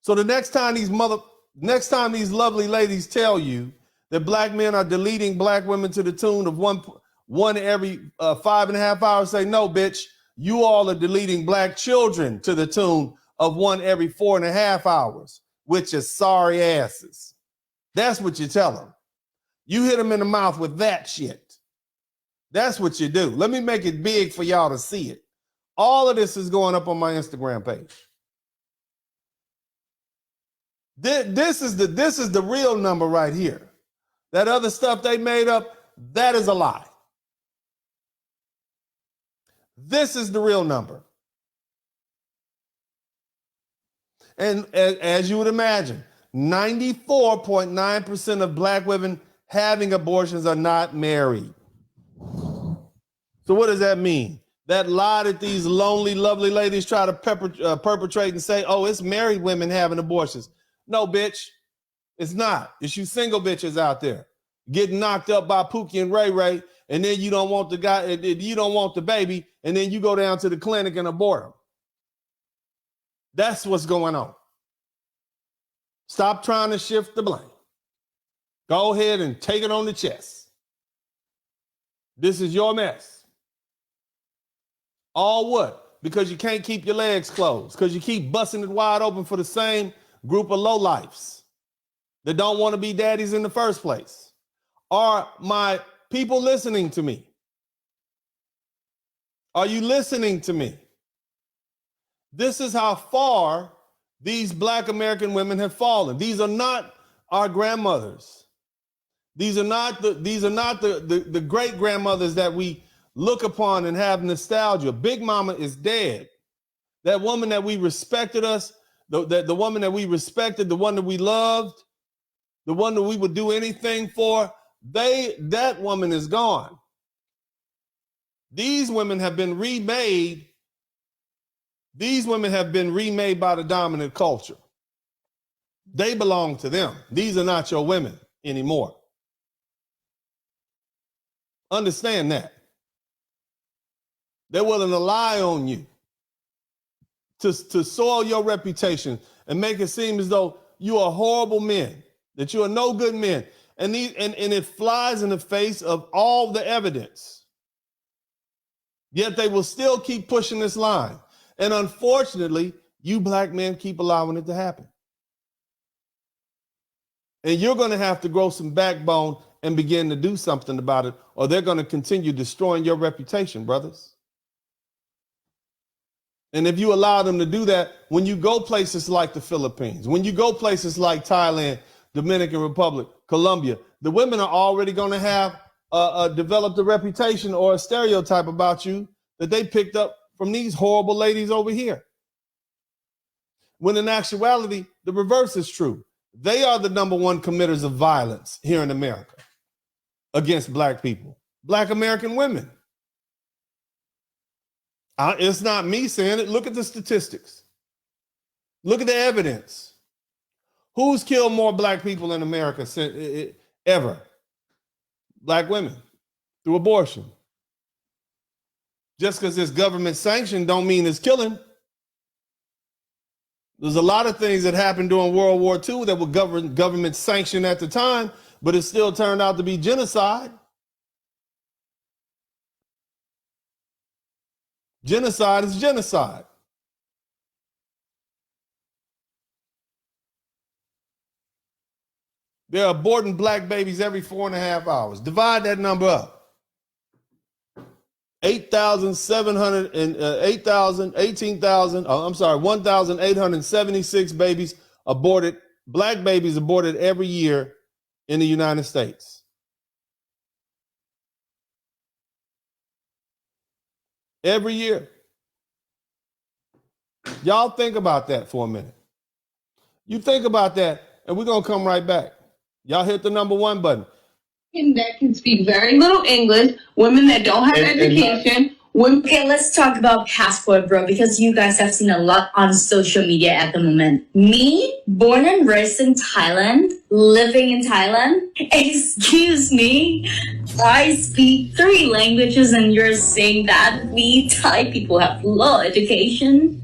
So the next time these lovely ladies tell you that black men are deleting black women to the tune of one every 5.5 hours, say, no, bitch, you all are deleting black children to the tune of 1 every 4.5 hours, which is sorry asses. That's what you tell them. You hit them in the mouth with that shit. That's what you do. Let me make it big for y'all to see it. All of this is going up on my Instagram page. This is the real number right here. That other stuff they made up, that is a lie. This is the real number. And as you would imagine, 94.9% of black women having abortions are not married. So what does that mean? That lie that these lonely, lovely ladies try to perpetrate and say, oh, it's married women having abortions. No, bitch, it's not. It's you single bitches out there getting knocked up by Pookie and Ray Ray, and then you don't want the guy, you don't want the baby, and then you go down to the clinic and abort them. That's what's going on. Stop trying to shift the blame. Go ahead and take it on the chest. This is your mess. All what? Because you can't keep your legs closed, because you keep busting it wide open for the same group of lowlifes that don't want to be daddies in the first place. Are my people listening to me? Are you listening to me? This is how far these black American women have fallen. These are not our grandmothers. These are not the great grandmothers that we look upon and have nostalgia. Big Mama is dead. That woman that we respected us, the woman that we respected, the one that we loved, the one that we would do anything for, that woman is gone. These women have been remade. These women have been remade by the dominant culture. They belong to them. These are not your women anymore. Understand that. They're willing to lie on you to soil your reputation and make it seem as though you are horrible men, that you are no good men. And it flies in the face of all the evidence. Yet they will still keep pushing this line. And unfortunately, you black men keep allowing it to happen. And you're going to have to grow some backbone and begin to do something about it, or they're going to continue destroying your reputation, brothers. And if you allow them to do that, when you go places like the Philippines, when you go places like Thailand, Dominican Republic, Colombia, the women are already going to have developed a reputation or a stereotype about you that they picked up from these horrible ladies over here. When in actuality, the reverse is true. They are the number one committers of violence here in America against black people, black American women. It's not me saying it. Look at the statistics. Look at the evidence. Who's killed more black people in America ever? Black women through abortion. Just because it's government sanctioned don't mean it's killing. There's a lot of things that happened during World War II that were government sanctioned at the time, but it still turned out to be genocide. Genocide is genocide. They're aborting black babies every 4.5 hours. Divide that number up. 1,876 babies aborted, black babies aborted every year in the United States. Every year. Y'all think about that for a minute. You think about that, and we're going to come right back. Y'all hit the number 1 button. That can speak very little English, women that don't have education. Okay, let's talk about passport, bro, because you guys have seen a lot on social media at the moment. Me, born and raised in Thailand, living in Thailand. Excuse me, I speak 3 languages and you're saying that we Thai people have low education?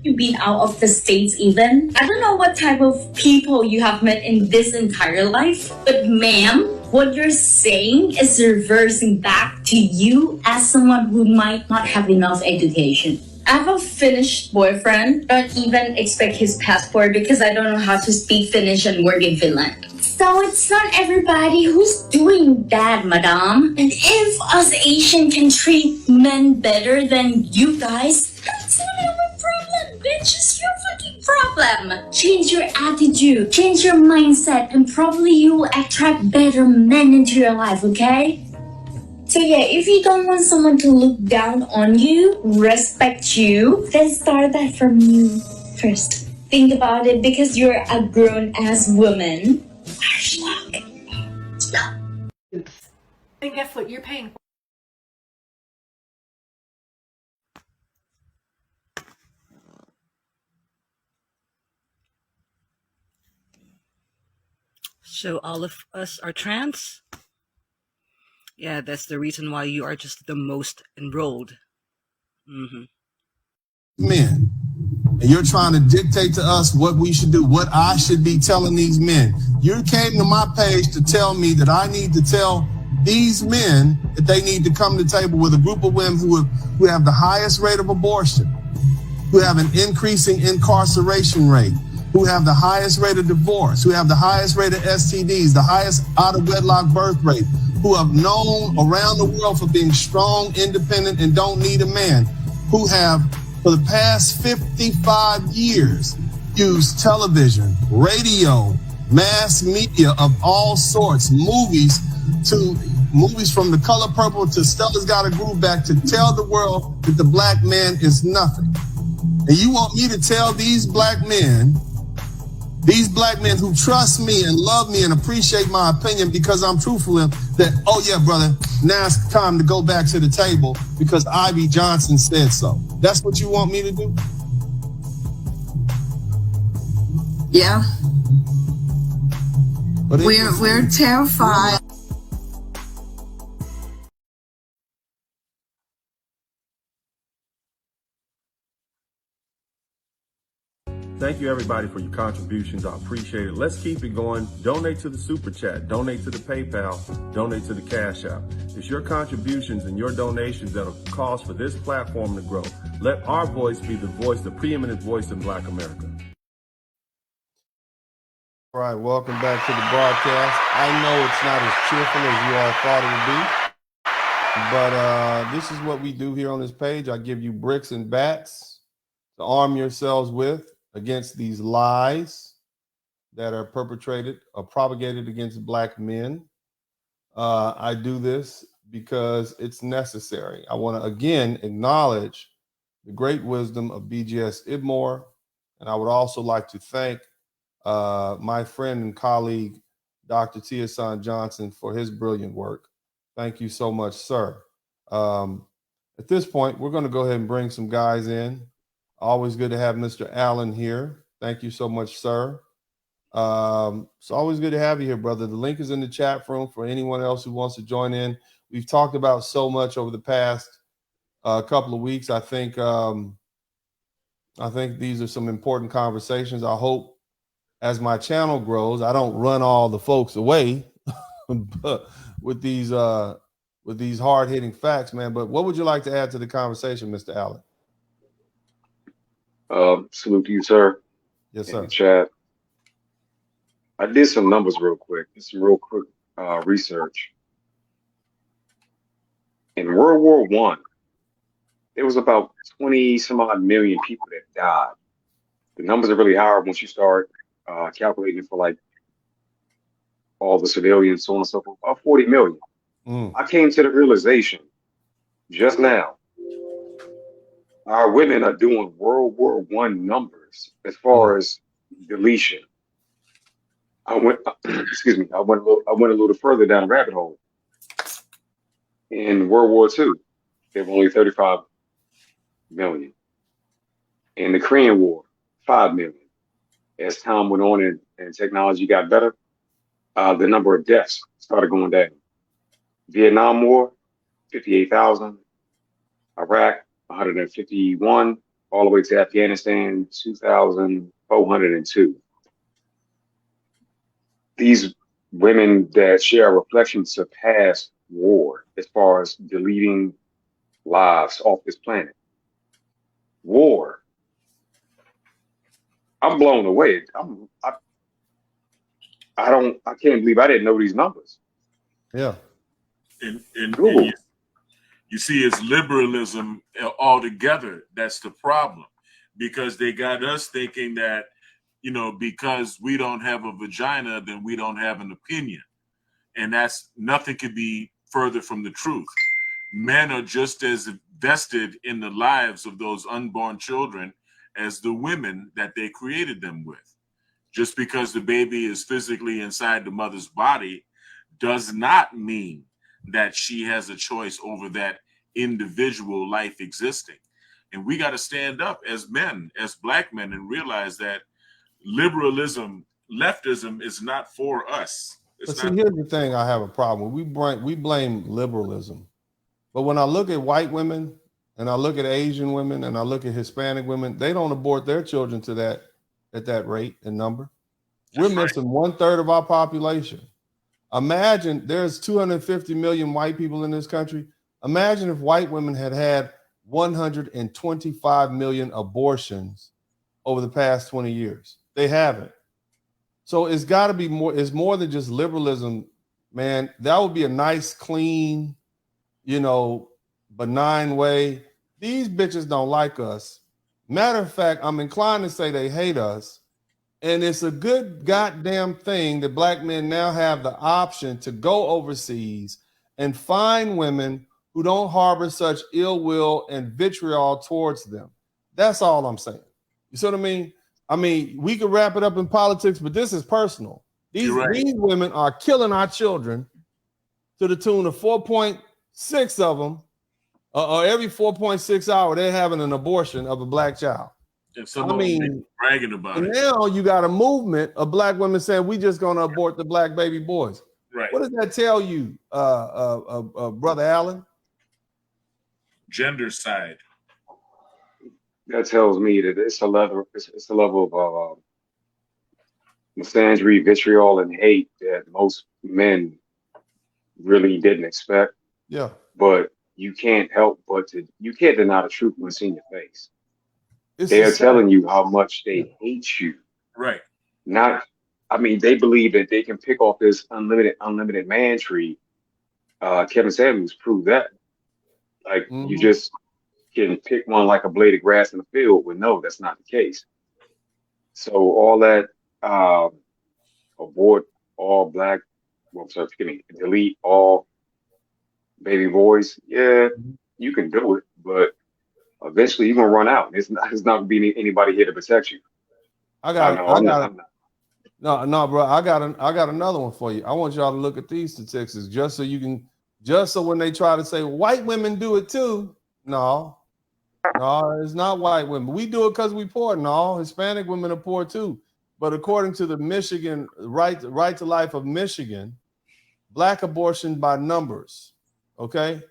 You've been out of the States even. I don't know what type of people you have met in this entire life, but ma'am, what you're saying is reversing back to you as someone who might not have enough education. I have a Finnish boyfriend. Don't even expect his passport because I don't know how to speak Finnish and work in Finland. So it's not everybody who's doing that, madam. And if us Asian can treat men better than you guys, that's not our problem, bitch. It's your fucking problem. Change your attitude, change your mindset, and probably you will attract better men into your life, okay? So yeah, if you don't want someone to look down on you, respect you, then start that from you first. Think about it because you're a grown-ass woman. And guess what? You're paying for. So all of us are trans? Yeah, that's the reason why you are just the most enrolled. Men. And you're trying to dictate to us what we should do, what I should be telling these men. You came to my page to tell me that I need to tell these men that they need to come to the table with a group of women who have the highest rate of abortion, who have an increasing incarceration rate, who have the highest rate of divorce, who have the highest rate of STDs, the highest out-of-wedlock birth rate, who have known around the world for being strong, independent, and don't need a man, who have, for the past 55 years, used television, radio, mass media of all sorts, movies from The Color Purple to Stella's Got a Groove Back to tell the world that the black man is nothing. And you want me to tell these black men who trust me and love me and appreciate my opinion because I'm truthful that, oh yeah, brother, now it's time to go back to the table because Ivy Johnson said so. That's what you want me to do? Yeah. But We're terrified. Thank you, everybody, for your contributions. I appreciate it. Let's keep it going. Donate to the Super Chat. Donate to the PayPal. Donate to the Cash App. It's your contributions and your donations that'll cause for this platform to grow. Let our voice be the voice, the preeminent voice in Black America. All right, welcome back to the broadcast. I know it's not as cheerful as you all thought it would be, but this is what we do here on this page. I give you bricks and bats to arm yourselves with against these lies that are perpetrated or propagated against black men. I do this because it's necessary. I want to again acknowledge the great wisdom of BGS Ibmore, and I would also like to thank my friend and colleague, Dr. Tiasan Johnson, for his brilliant work. Thank you so much, sir. At this point, we're going to go ahead and bring some guys in. Always good to have Mr. Allen here. Thank you so much, sir. It's always good to have you here, brother. The link is in the chat room for anyone else who wants to join in. We've talked about so much over the past couple of weeks. I think these are some important conversations. I hope as my channel grows, I don't run all the folks away. with these hard hitting facts, man. But what would you like to add to the conversation, Mr. Allen? Salute to you, sir. Yes, In sir. the chat. I did some numbers real quick. Some real quick research. In World War One, there was about 20 some odd million people that died. The numbers are really higher once you start calculating for like all the civilians, so on and so forth. About 40 million. I came to the realization just now, our women are doing World War One numbers as far as deletion. I went, excuse me, I went a little further down the rabbit hole. In World War II, there were only 35 million. In the Korean War, 5 million. As time went on and technology got better, the number of deaths started going down. Vietnam War, 58,000. Iraq, 151. All the way to Afghanistan, 2,402. These women that share a reflection surpass war as far as deleting lives off this planet. War. I'm blown away. I can't believe I didn't know these numbers. Yeah. And you see, it's liberalism altogether. That's the problem, because they got us thinking that, you know, because we don't have a vagina, then we don't have an opinion. And that's nothing could be further from the truth. Men are just as vested in the lives of those unborn children as the women that they created them with. Just because the baby is physically inside the mother's body does not mean that she has a choice over that individual life existing. And we got to stand up as men, as black men, and realize that liberalism, leftism is not for us. But see, here's the thing I have a problem with. We blame liberalism. But when I look at white women and I look at Asian women and I look at Hispanic women, they don't abort their children at that rate and number. We're missing 1/3 of our population. Imagine there's 250 million white people in this country. Imagine if white women had 125 million abortions over the past 20 years. They haven't. So it's got to be more. It's more than just liberalism, man. That would be a nice, clean, benign way. These bitches don't like us. Matter of fact, I'm inclined to say they hate us. And it's a good goddamn thing that black men now have the option to go overseas and find women who don't harbor such ill will and vitriol towards them. That's all I'm saying. You see what I mean? I mean, we could wrap it up in politics, but this is personal. These women are killing our children to the tune of 4.6 of them, or every 4.6 hours, they're having an abortion of a black child. And some of them bragging about it. Now you got a movement of black women saying we just going to abort the black baby boys. Right. What does that tell you, Brother Allen? Gender side. That tells me that it's a level of misandry, vitriol, and hate that most men really didn't expect. Yeah. But you can't help but you can't deny the truth when it's in your face. They are telling you how much they hate you. Right. They believe that they can pick off this unlimited man tree. Kevin Samuels proved that. Like, you just can pick one like a blade of grass in the field. Well, no, that's not the case. So all that abort all black, delete all baby boys. Yeah, you can do it, but eventually you're gonna run out. It's not gonna be anybody here to protect you. No, bro. I got another one for you. I want y'all to look at these statistics just so when they try to say white women do it too. No, it's not white women. We do it because we poor. No, Hispanic women are poor too. But according to the Michigan right to life of Michigan, black abortion by numbers. Okay,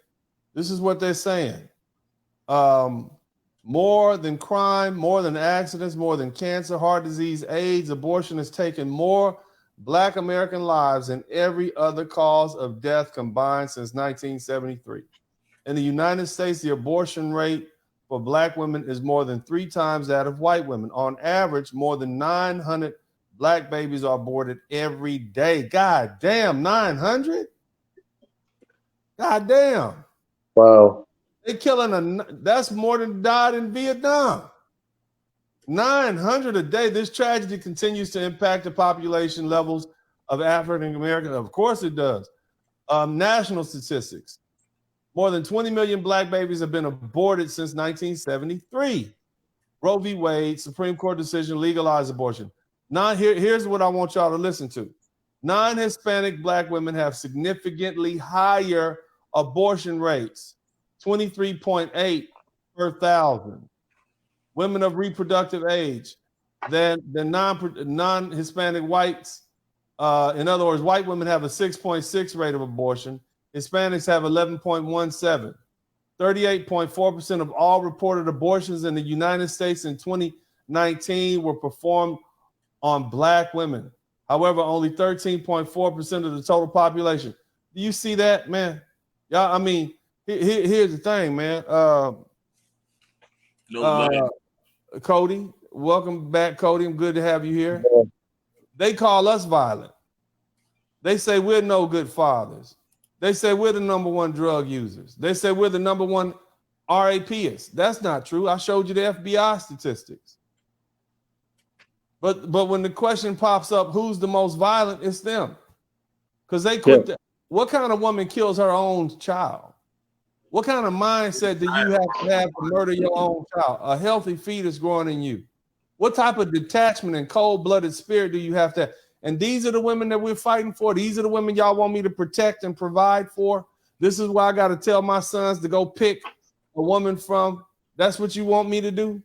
this is what they're saying. More than crime, more than accidents, more than cancer, heart disease, AIDS, abortion has taken more Black American lives and every other cause of death combined since 1973. In the United States, the abortion rate for Black women is more than 3 times that of white women. On average, more than 900 Black babies are aborted every day. God damn, 900? God damn. Wow. They're killing that's more than died in Vietnam. 900 a day. This tragedy continues to impact the population levels of African Americans. Of course it does. National statistics. More than 20 million Black babies have been aborted since 1973. Roe v. Wade, Supreme Court decision, legalized abortion. Here's what I want y'all to listen to. Non-Hispanic Black women have significantly higher abortion rates, 23.8 per thousand. Women of reproductive age than non-Hispanic whites. In other words, white women have a 6.6 rate of abortion. Hispanics have 11.17. 38.4% of all reported abortions in the United States in 2019 were performed on Black women. However, only 13.4% of the total population. Do you see that, man? Y'all, I mean, here's the thing, man. Cody, welcome back, Cody. I'm good to have you here. They call us violent. They say we're no good fathers. They say we're the number one drug users. They say we're the number one RAPists. That's not true. I showed you the FBI statistics. But when the question pops up, who's the most violent? It's them. Because they quit. Yeah. What kind of woman kills her own child? What kind of mindset do you have to murder your own child? A healthy fetus growing in you. What type of detachment and cold-blooded spirit do you have to have? And these are the women that we're fighting for. These are the women y'all want me to protect and provide for. This is why I got to tell my sons to go pick a woman from. That's what you want me to do?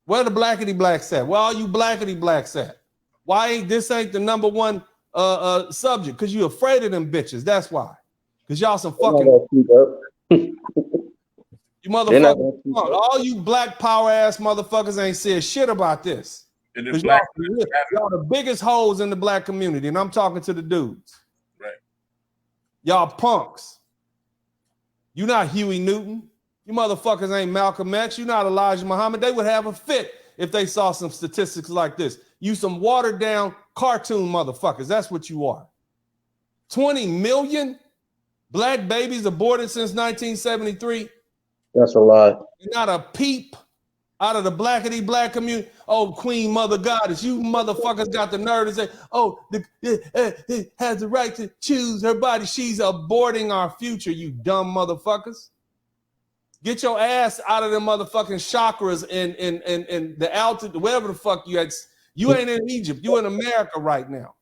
Where the blackity blacks at? Where all you blackity blacks at? Why ain't this the number one subject? Because you're afraid of them bitches. That's why. Because y'all some fucking... You motherfuckers, all you black power ass motherfuckers ain't said shit about this. Y'all the biggest hoes in the Black community, and I'm talking to the dudes. Right. Y'all punks. You not Huey Newton. You motherfuckers ain't Malcolm X. You not Elijah Muhammad. They would have a fit if they saw some statistics like this. You some watered down cartoon motherfuckers. That's what you are. 20 million Black babies aborted since 1973. That's a lot. Not a peep out of the blackity black community. Oh, Queen Mother Goddess, you motherfuckers got the nerve to say, oh, it has the right to choose her body. She's aborting our future, you dumb motherfuckers. Get your ass out of the motherfucking chakras and the altitude, wherever the fuck you at. You ain't in Egypt. You in America right now.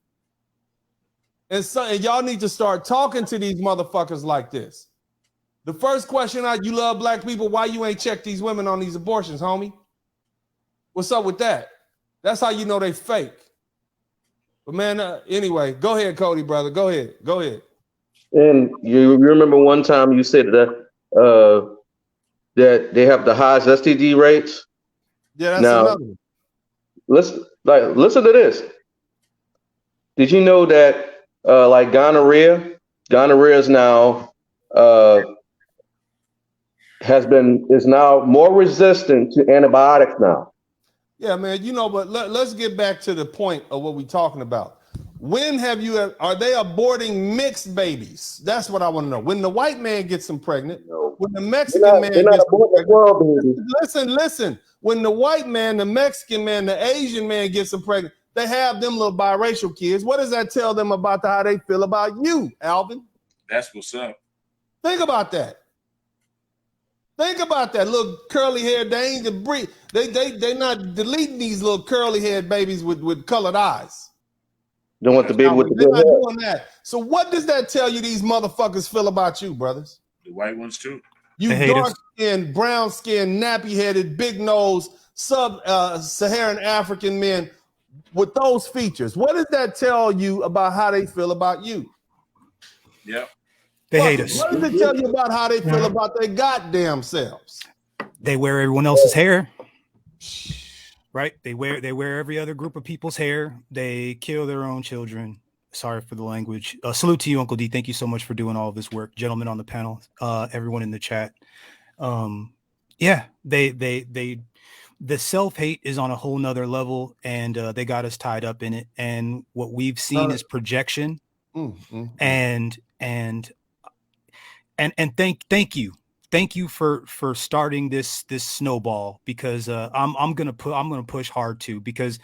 And y'all need to start talking to these motherfuckers like this. The first question you love Black people, why you ain't checked these women on these abortions, homie? What's up with that? That's how you know they fake. But man, anyway, go ahead, Cody, brother. Go ahead. And you remember one time you said that that they have the highest STD rates? Yeah, that's another one. Listen to this. Did you know that like gonorrhea is now is now more resistant to antibiotics now. Yeah, man, but let's get back to the point of what we're talking about. When are they aborting mixed babies? That's what I want to know. When the white man gets them pregnant, when the Mexican man gets them pregnant, listen, when the white man, the Mexican man, the Asian man gets them pregnant, they have them little biracial kids. What does that tell them about how they feel about you, Alvin? That's what's up. Think about that. Think about that little curly hair. They ain't they not deleting these little curly haired babies with colored eyes. Don't want the baby with the good hair. Doing that. So what does that tell you these motherfuckers feel about you, brothers? The white ones too. You dark skinned, brown skinned, nappy headed, big nose, Saharan African men with those features. What does that tell you about how they feel about you? Yep. They hate us. What does it tell you about how they feel about their goddamn selves? They wear everyone else's hair. right? They wear every other group of people's hair. They kill their own children. Sorry for the language. Salute to you, Uncle D. Thank you so much for doing all of this work, gentlemen on the panel, everyone in the chat. Yeah, the self-hate is on a whole nother level, and they got us tied up in it. And what we've seen is projection. And thank you for starting this snowball, because I'm gonna push hard too, because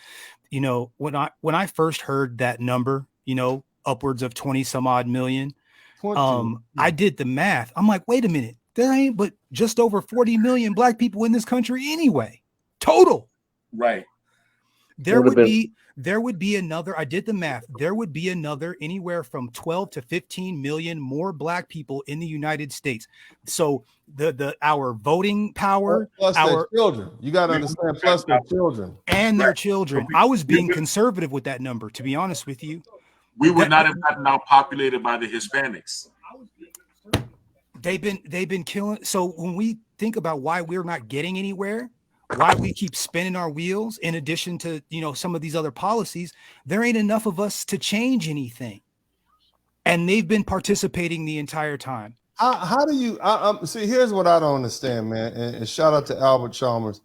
you know, when I first heard that number, you know, upwards of 20 some odd million, I did the math. I'm like, wait a minute, there ain't but just over 40 million black people in this country anyway, total. Right. There would be another, I did the math, there would be another anywhere from 12 to 15 million more black people in the United States. So our voting power, plus their children, you got to understand, plus their children and their children. I was being conservative with that number, to be honest with you. We would not have gotten outpopulated by the Hispanics. They've been killing. So when we think about why we're not getting anywhere, why we keep spinning our wheels, in addition to, you know, some of these other policies, there ain't enough of us to change anything. And they've been participating the entire time. How do you see? Here's what I don't understand, man. And shout out to Albert Chalmers.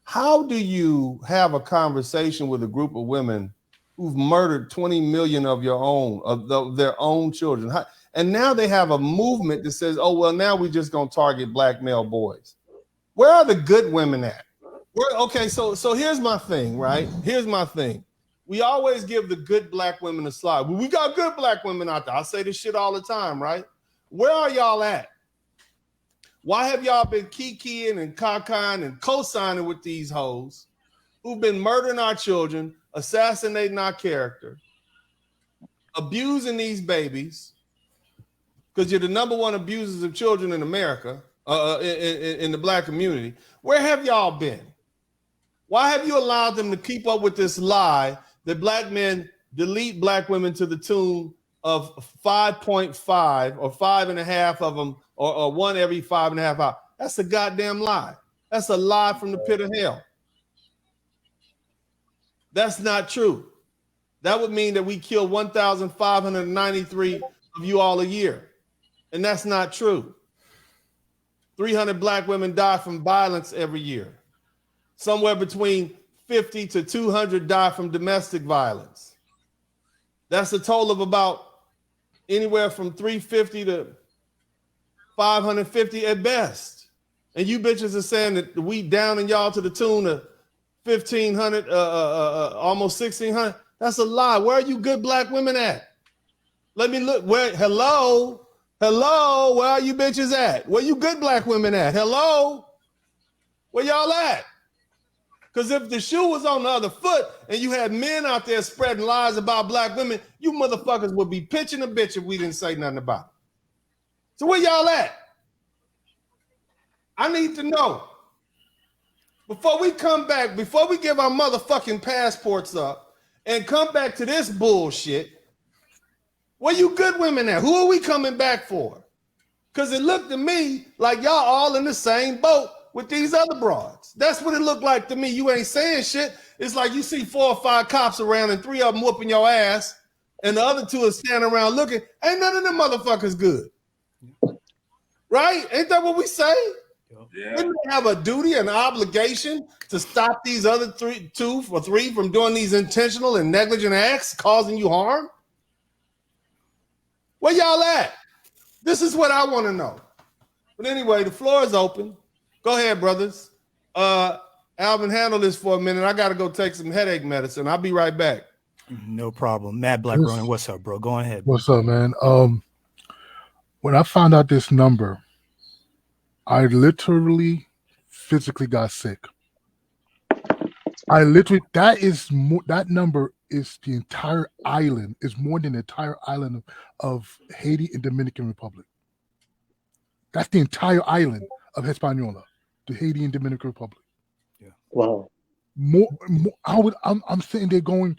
How do you have a conversation with a group of women who've murdered 20 million of their own children? And now they have a movement that says, oh, well, now we're just going to target black male boys. Where are the good women at? Okay, so here's my thing, right? Here's my thing. We always give the good black women a slide. Well, we got good black women out there. I say this shit all the time, right? Where are y'all at? Why have y'all been kikiing and cockeying and co-signing with these hoes who've been murdering our children, assassinating our character, abusing these babies? Because you're the number one abusers of children in America, in the black community. Where have y'all been? Why have you allowed them to keep up with this lie that black men delete black women to the tune of 5.5 or 5.5 of them, or one every 5.5 hours? That's a goddamn lie. That's a lie from the pit of hell. That's not true. That would mean that we kill 1,593 of you all a year. And that's not true. 300 black women die from violence every year. Somewhere between 50 to 200 die from domestic violence. That's a total of about anywhere from 350 to 550 at best. And you bitches are saying that we downing y'all to the tune of 1,500, almost 1,600. That's a lie. Where are you good black women at? Let me look. Hello, where are you bitches at? Where you good black women at? Hello, where y'all at? Because if the shoe was on the other foot and you had men out there spreading lies about black women, you motherfuckers would be pitching a bitch if we didn't say nothing about it. So where y'all at? I need to know. Before we come back, before we give our motherfucking passports up and come back to this bullshit, where you good women at? Who are we coming back for? Because it looked to me like y'all all in the same boat with these other broads. That's what it looked like to me. You ain't saying shit. It's like you see 4 or 5 cops around and 3 of them whooping your ass and the other 2 are standing around looking. Ain't none of them motherfuckers good. Right? Ain't that what we say? Yeah. Wouldn't they have a duty, an obligation to stop these other 2 or 3 from doing these intentional and negligent acts causing you harm? Where y'all at? This is what I want to know. But anyway, the floor is open. Go ahead, brothers. Alvin, handle this for a minute. I got to go take some headache medicine. I'll be right back. No problem. Mad Black Ronin, what's up, bro? Go ahead. What's up, man? When I found out this number, I literally physically got sick. That number is the entire island, is more than the entire island of Haiti and Dominican Republic. That's the entire island of Hispaniola, the Haiti and Dominican Republic. Yeah. Wow. I'm sitting there going,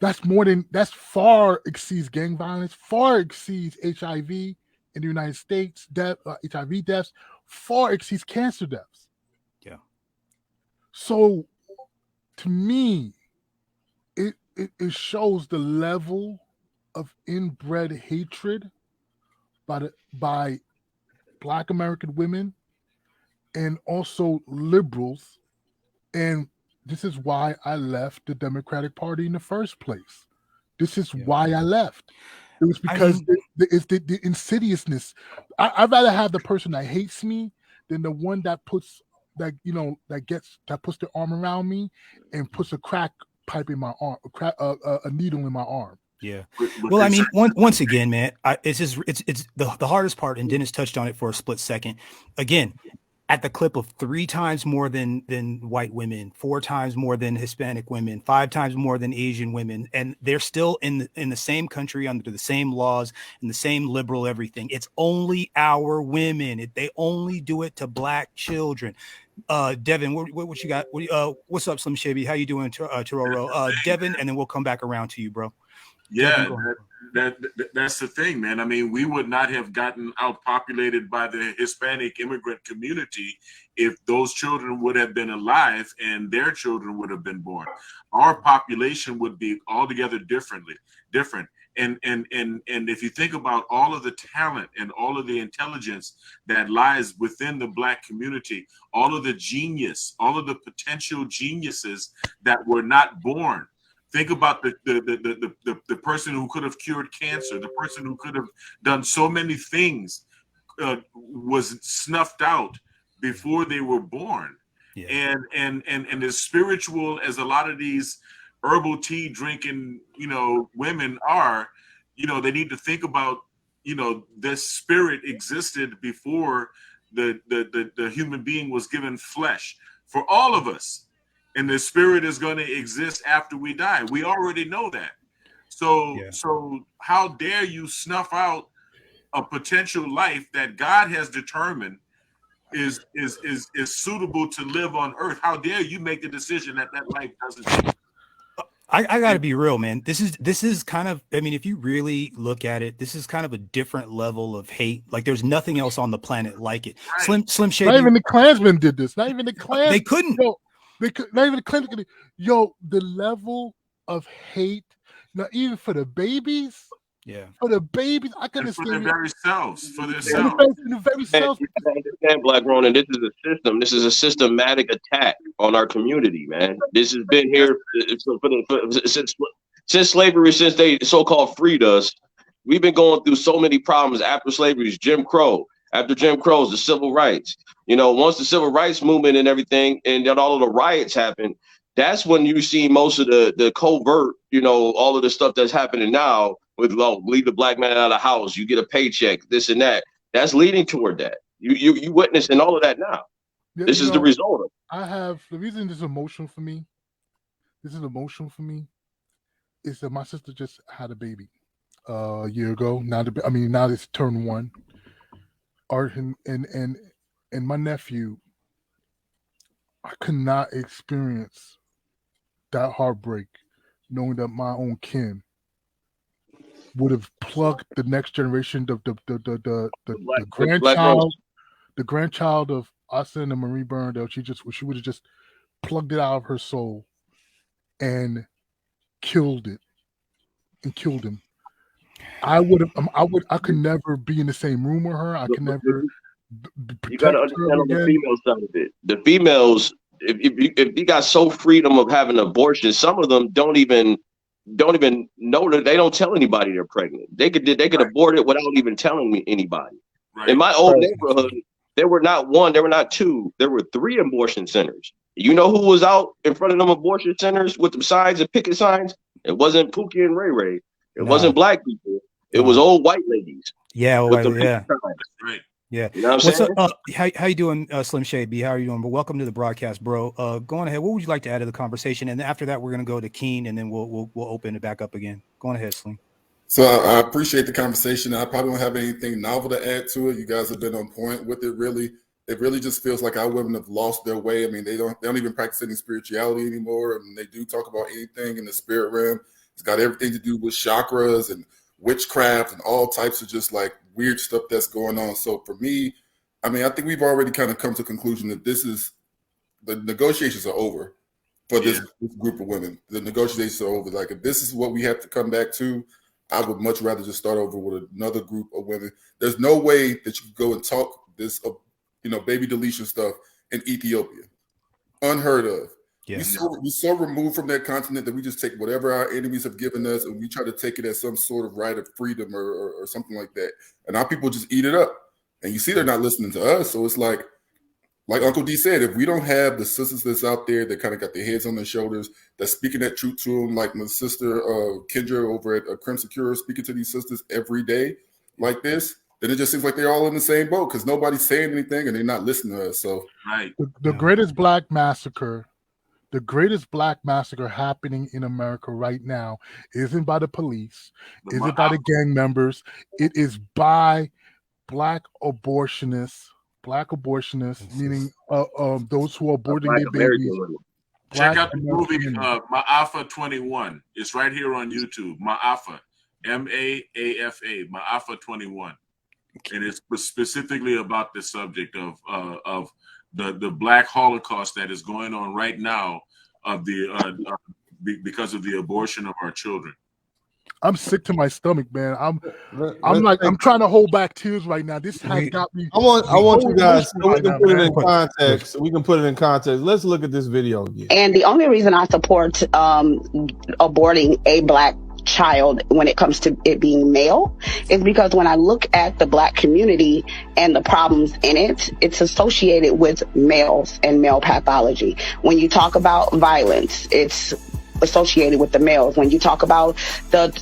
that's far exceeds gang violence, far exceeds HIV in the United States, HIV deaths, far exceeds cancer deaths. Yeah. So to me, it shows the level of inbred hatred by Black American women and also liberals. And this is why I left the Democratic Party in the first place. This is why I left. It was because it's the insidiousness. I'd rather have the person that hates me than the one that puts that puts their arm around me and puts a crack pipe in my arm, a needle in my arm. Yeah. Well, I mean, once again, man, it's the hardest part, and Dennis touched on it for a split second. Again, at the clip of 3 times more than white women, 4 times more than Hispanic women, 5 times more than Asian women, and they're still in the same country under the same laws and the same liberal everything. It's only our women. They only do it to Black children. Devin, what you got? What's up, Slim Shady? How you doing, Tororo? Devin, and then we'll come back around to you, bro. Yeah, that's the thing, man. I mean, we would not have gotten outpopulated by the Hispanic immigrant community if those children would have been alive and their children would have been born. Our population would be altogether different. And if you think about all of the talent and all of the intelligence that lies within the Black community, all of the genius, all of the potential geniuses that were not born. Think about the person who could have cured cancer, the person who could have done so many things was snuffed out before they were born. Yeah. And as spiritual as a lot of these herbal tea drinking, women are, they need to think about, this spirit existed before the human being was given flesh for all of us. And the spirit is going to exist after we die. We already know that. So how dare you snuff out a potential life that God has determined is suitable to live on earth? How dare you make the decision that life doesn't? I got to be real, man. This is kind of, I mean, if you really look at it, this is kind of a different level of hate. Like there's nothing else on the planet like it. Right. Slim Shady. Not even the Klansmen did this. Not even the Klansmen. They couldn't. Not even the Klansmen. Yo, the level of hate, not even for the babies. Yeah. For the babies, I can understand. For their very selves. For their selves. selves. Understand, Black Ronan, this is a system. This is a systematic attack on our community, man. This has been here since slavery, since they so-called freed us. We've been going through so many problems after slavery, Jim Crow. After Jim Crow's, the civil rights. Once the civil rights movement and everything, and then all of the riots happened, that's when you see most of the covert, all of the stuff that's happening now with leave the Black man out of the house, you get a paycheck, this and that. That's leading toward that. You witnessing all of that now. Yeah, this is the result of it. The reason this is emotional for me. Is that my sister just had a baby a year ago. Now it's turned 1. And my nephew, I could not experience that heartbreak knowing that my own kin would have plugged the next generation, the grandchild of Austin and Marie Byrne. She would have just plugged it out of her soul and killed it and killed him. I could never be in the same room with her. I could never. You got to understand on the female side of it. The females, if you got sole freedom of having an abortion, some of them don't even know that they don't tell anybody they're pregnant. They could abort it without even telling anybody. Right. In my old neighborhood, there were not 1, there were not 2, there were 3 abortion centers. You know who was out in front of them abortion centers with the signs and picket signs? It wasn't Pookie and Ray Ray. It wasn't Black people. It was old white ladies. Yeah, Right. Yeah. You know what I'm saying? How you doing, Slim Shady B? How are you doing? But welcome to the broadcast, bro. Go on ahead. What would you like to add to the conversation? And after that, we're gonna go to Keen, and then we'll open it back up again. Go on ahead, Slim. So I appreciate the conversation. I probably don't have anything novel to add to it. You guys have been on point with it. Really, it really just feels like our women have lost their way. I mean, they don't even practice any spirituality anymore. I mean, they do talk about anything in the spirit realm. It's got everything to do with chakras and witchcraft and all types of just like weird stuff that's going on. So for me, I mean, I think we've already kind of come to the conclusion that the negotiations are over for this group of women. The negotiations are over. Like, if this is what we have to come back to, I would much rather just start over with another group of women. There's no way that you could go and talk this, baby deletion stuff in Ethiopia. Unheard of. Yeah. We're so removed from that continent that we just take whatever our enemies have given us and we try to take it as some sort of right of freedom or something like that. And our people just eat it up. And you see they're not listening to us. So it's like Uncle D said, if we don't have the sisters that's out there that kind of got their heads on their shoulders, that's speaking that truth to them, like my sister Kendra over at Crimson Cure speaking to these sisters every day like this, then it just seems like they're all in the same boat because nobody's saying anything and they're not listening to us. So the greatest black massacre happening in America right now isn't by the police, isn't by the gang members. It is by black abortionists, meaning those who are aborting their babies. Check out the movie Ma'afa 21. It's right here on YouTube. Ma'afa, M-A-A-F-A, Ma'afa 21, and it's specifically about the subject of the Black Holocaust that is going on right now because of the abortion of our children. I'm sick to my stomach, man. I'm trying to hold back tears right now. This has got me. I want you guys so we can put it in context. Let's look at this video again. And the only reason I support aborting a black child when it comes to it being male is because when I look at the black community and the problems in it, it's associated with males and male pathology. When you talk about violence, it's associated with the males. When you talk about the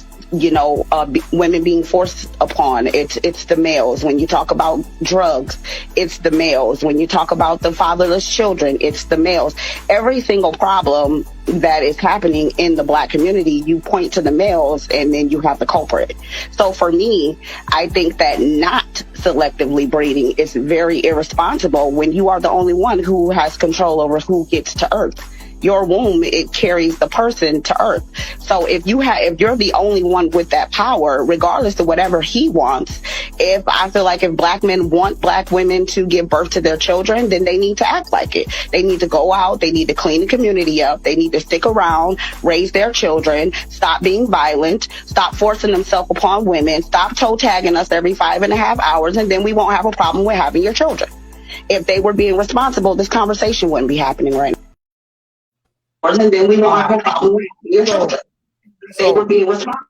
women being forced upon, it's the males. When you talk about drugs, it's the males. When you talk about the fatherless children, it's the males. Every single problem that is happening in the black community, you point to the males and then you have the culprit. So for me, I think that not selectively breeding is very irresponsible when you are the only one who has control over who gets to earth. Your womb, it carries the person to earth. So if you're the only one with that power, regardless of whatever he wants, I feel like if black men want black women to give birth to their children, then they need to act like it. They need to go out. They need to clean the community up. They need to stick around, raise their children, stop being violent, stop forcing themselves upon women, stop toe tagging us every 5.5 hours, and then we won't have a problem with having your children. If they were being responsible, this conversation wouldn't be happening right now. And then we won't have a problem with your children. They were being responsible.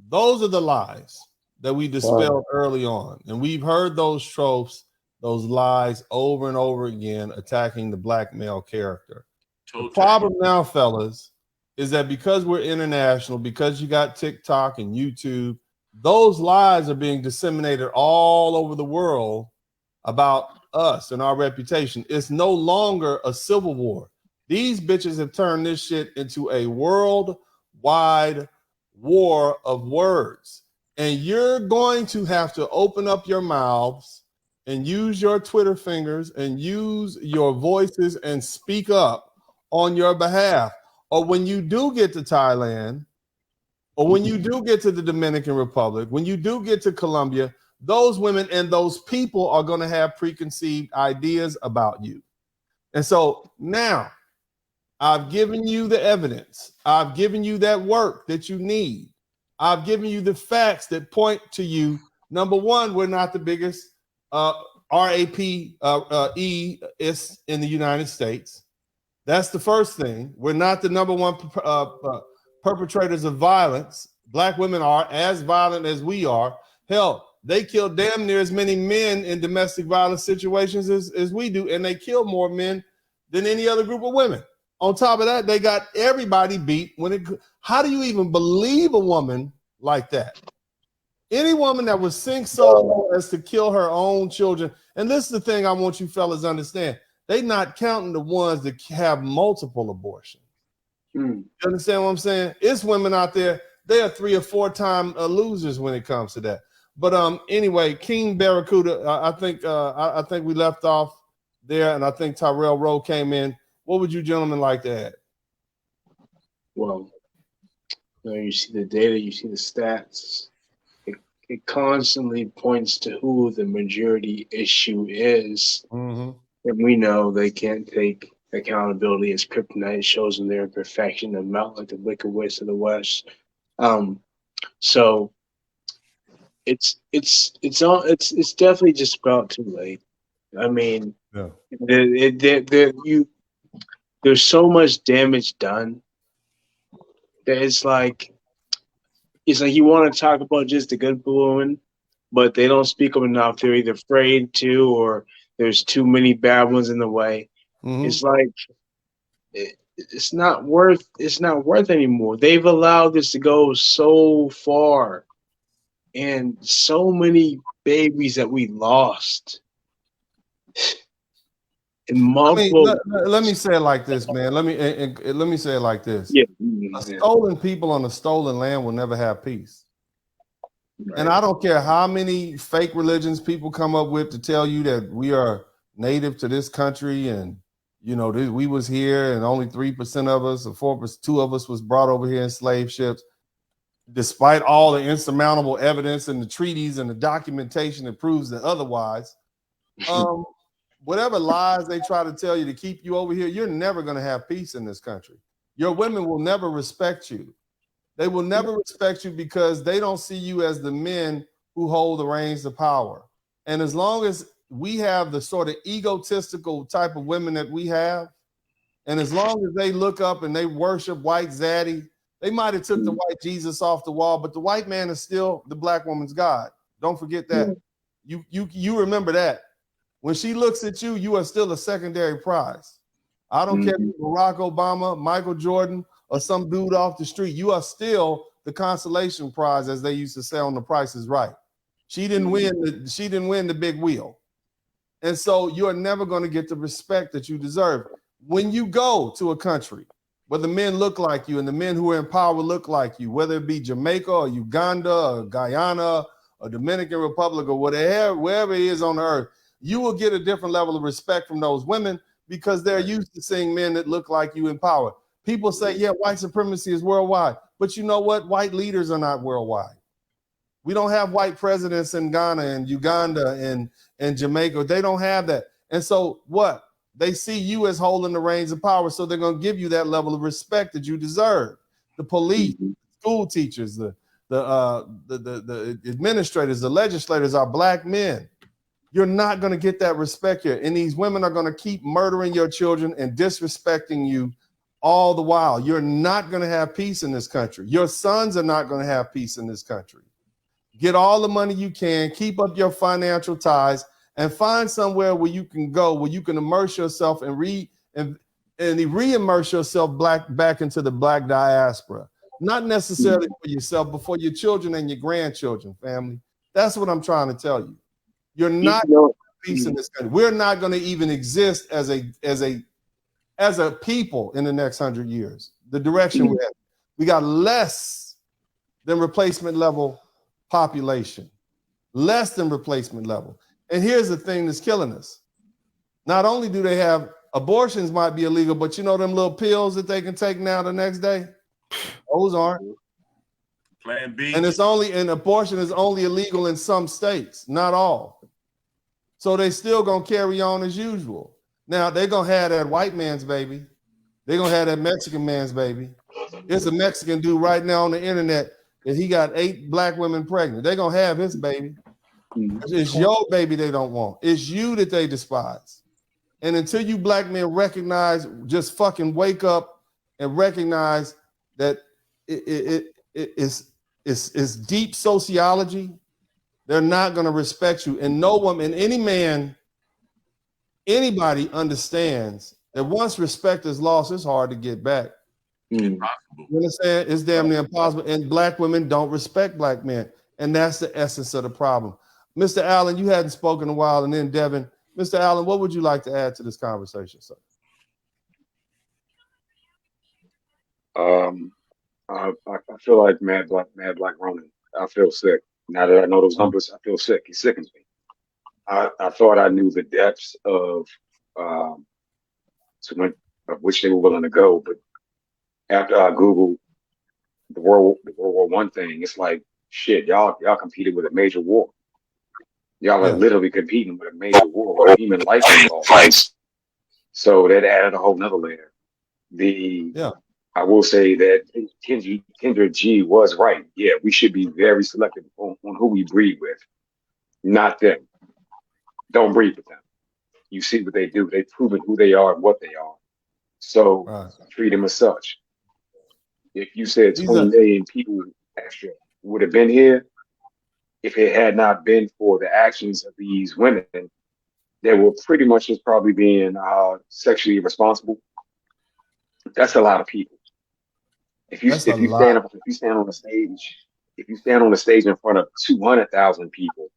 Those are the lies that we dispelled early on. And we've heard those tropes, those lies over and over again, attacking the black male character. The problem now, fellas, is that because we're international, because you got TikTok and YouTube, those lies are being disseminated all over the world about us and our reputation. It's no longer a civil war. These bitches have turned this shit into a worldwide war of words. And you're going to have to open up your mouths and use your Twitter fingers and use your voices and speak up on your behalf. Or when you do get to Thailand, or when you do get to the Dominican Republic, when you do get to Colombia, those women and those people are going to have preconceived ideas about you. And so now, I've given you the evidence. I've given you that work that you need. I've given you the facts that point to you. Number one, we're not the biggest RAPE is in the United States. That's the first thing. We're not the number one perpetrators of violence. Black women are as violent as we are. Hell, they kill damn near as many men in domestic violence situations as we do, and they kill more men than any other group of women. On top of that, they got everybody beat. How do you even believe a woman like that? Any woman that would sink so low as to kill her own children, and this is the thing I want you fellas to understand, they not counting the ones that have multiple abortions. You understand what I'm saying? It's women out there, they are 3 or 4 time losers when it comes to that. But anyway, King Barracuda, I think we left off there, and I think Tyrell Rowe came in. What would you gentlemen like to add? Well, you see the data, you see the stats. It constantly points to who the majority issue is. And we know they can't take accountability is kryptonite. It shows them their imperfection and melt like the wicked witch of the West. So it's definitely just about too late. I mean, yeah. There's so much damage done that it's like you want to talk about just the good woman, but they don't speak up enough. They're either afraid to, or there's too many bad ones in the way. Mm-hmm. It's like it's not worth anymore. They've allowed this to go so far, and so many babies that we lost. I mean, let me say it like this, man. Let me say it like this. Yeah. Stolen people on a stolen land will never have peace. Right. And I don't care how many fake religions people come up with to tell you that we are native to this country and, you know, we was here and only 3% of us or 4%, 2 of us was brought over here in slave ships. Despite all the insurmountable evidence and the treaties and the documentation that proves that otherwise, whatever lies they try to tell you to keep you over here, you're never going to have peace in this country. Your women will never respect you. They will never respect you because they don't see you as the men who hold the reins of power. And as long as we have the sort of egotistical type of women that we have, and as long as they look up and they worship white zaddy, they might have took the white Jesus off the wall, but the white man is still the black woman's God. Don't forget that. You remember that. When she looks at you, you are still a secondary prize. I don't care if you're Barack Obama, Michael Jordan, or some dude off the street. You are still the consolation prize, as they used to say on The Price is Right. She didn't win the big wheel. And so you're never going to get the respect that you deserve. When you go to a country where the men look like you and the men who are in power look like you, whether it be Jamaica or Uganda or Guyana or Dominican Republic or whatever, wherever it is on the earth, you will get a different level of respect from those women because they're used to seeing men that look like you in power. People say, yeah, white supremacy is worldwide. But you know what? White leaders are not worldwide. We don't have white presidents in Ghana and Uganda and Jamaica. They don't have that. And so what? They see you as holding the reins of power, so they're going to give you that level of respect that you deserve. The police, school teachers, the administrators, the legislators are black men. You're not going to get that respect here. And these women are going to keep murdering your children and disrespecting you all the while. You're not going to have peace in this country. Your sons are not going to have peace in this country. Get all the money you can, keep up your financial ties, and find somewhere where you can go, where you can immerse yourself and re-immerse yourself back into the black diaspora. Not necessarily for yourself, but for your children and your grandchildren, family. That's what I'm trying to tell you. You're not going to have peace in this country. We're not going to even exist as a people in the next 100 years. The direction we're at. We got less than replacement level population. Less than replacement level. And here's the thing that's killing us. Not only do they have abortions might be illegal, but you know them little pills that they can take now the next day? Those aren't. Plan B. And abortion is only illegal in some states, not all. So they still gonna carry on as usual. Now they're gonna have that white man's baby. They're gonna have that Mexican man's baby. There's a Mexican dude right now on the internet that he got 8 black women pregnant. They're gonna have his baby. It's your baby they don't want. It's you that they despise. And until you black men recognize, just fucking wake up and recognize that it's deep sociology, they're not going to respect you. And no woman, any man, anybody understands that once respect is lost, it's hard to get back. Impossible. You understand? It's damn near impossible. And black women don't respect black men. And that's the essence of the problem. Mr. Allen, you hadn't spoken in a while, and then Devin. Mr. Allen, what would you like to add to this conversation, sir? I feel like mad black Ronan. I feel sick. Now that I know those numbers, I feel sick. He sickens me. I thought I knew the depths of which they were willing to go, but after I Googled the World War I thing, it's like shit. Y'all competed with a major war. Y'all are literally competing with a major war with human life involved. So that added a whole nother layer. I will say that Kendra G was right. Yeah, we should be very selective on who we breed with, not them. Don't breed with them. You see what they do. They've proven who they are and what they are. So treat them as such. If you said 20 million people extra would have been here, if it had not been for the actions of these women, they were pretty much just probably being sexually irresponsible. That's a lot of people. If you stand on the stage in front of 200,000 people,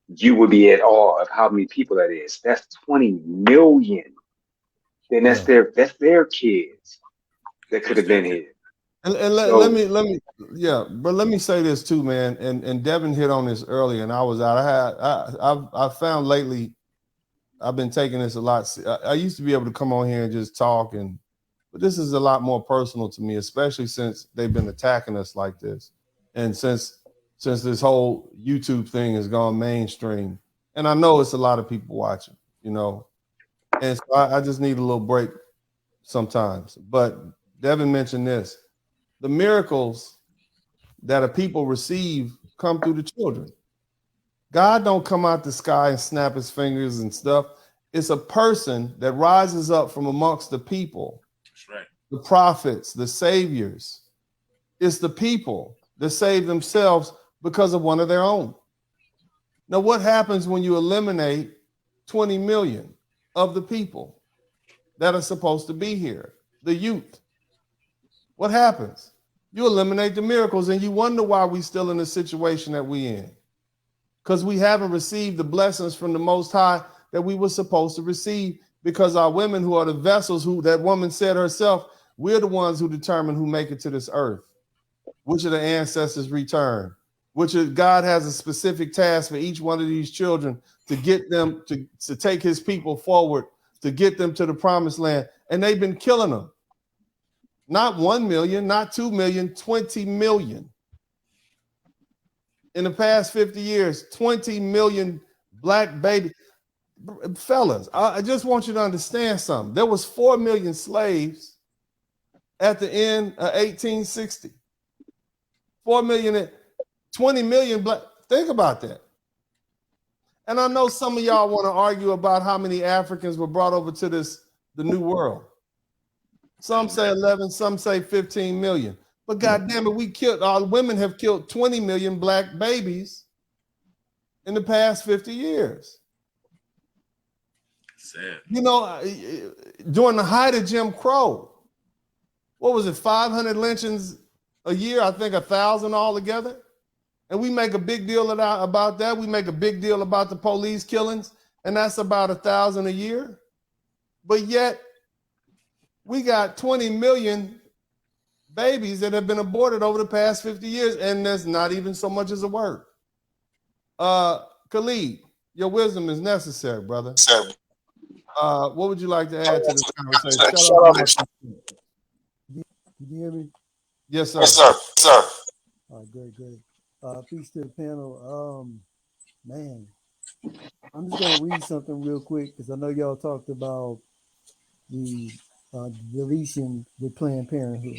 you would be at awe of how many people that is. That's 20 million. Then that's their kids that could have been here. And let me say this too, man. And Devin hit on this earlier, and I was out. I found lately, I've been taking this a lot. I used to be able to come on here and just talk, but this is a lot more personal to me, especially since they've been attacking us like this, and since this whole YouTube thing has gone mainstream. And I know it's a lot of people watching, you know, and so I just need a little break sometimes. But Devin mentioned this. The miracles that a people receive come through the children. God don't come out the sky and snap his fingers and stuff. It's a person that rises up from amongst the people. That's right. The prophets, the saviors. It's the people that save themselves because of one of their own. Now, what happens when you eliminate 20 million of the people that are supposed to be here, the youth? What happens? You eliminate the miracles, and you wonder why we're still in the situation that we're in. Because we haven't received the blessings from the Most High that we were supposed to receive, because our women, who are the vessels, who that woman said herself, we're the ones who determine who make it to this earth, which of the ancestors return, God has a specific task for each one of these children to get them to take his people forward, to get them to the promised land. And they've been killing them. Not 1 million, not 2 million, 20 million. In the past 50 years, 20 million black babies. Fellas, I just want you to understand something. There was 4 million slaves at the end of 1860. 4 million, 20 million black. Think about that. And I know some of y'all want to argue about how many Africans were brought over to the New World. Some say 11, some say 15 million. But goddamn it, our women have killed 20 million black babies in the past 50 years. Sad. You know, during the height of Jim Crow, what was it, 500 lynchings a year? I think 1,000 altogether. And we make a big deal about that. We make a big deal about the police killings, and that's about 1,000 a year. But yet, we got 20 million babies that have been aborted over the past 50 years, and there's not even so much as a word. Khalid, your wisdom is necessary, brother. What would you like to add to this conversation? Can you hear me? Yes, sir. Yes, sir. Sir. All right, great. Peace to the panel. Man, I'm just gonna read something real quick because I know y'all talked about the deletion with Planned Parenthood,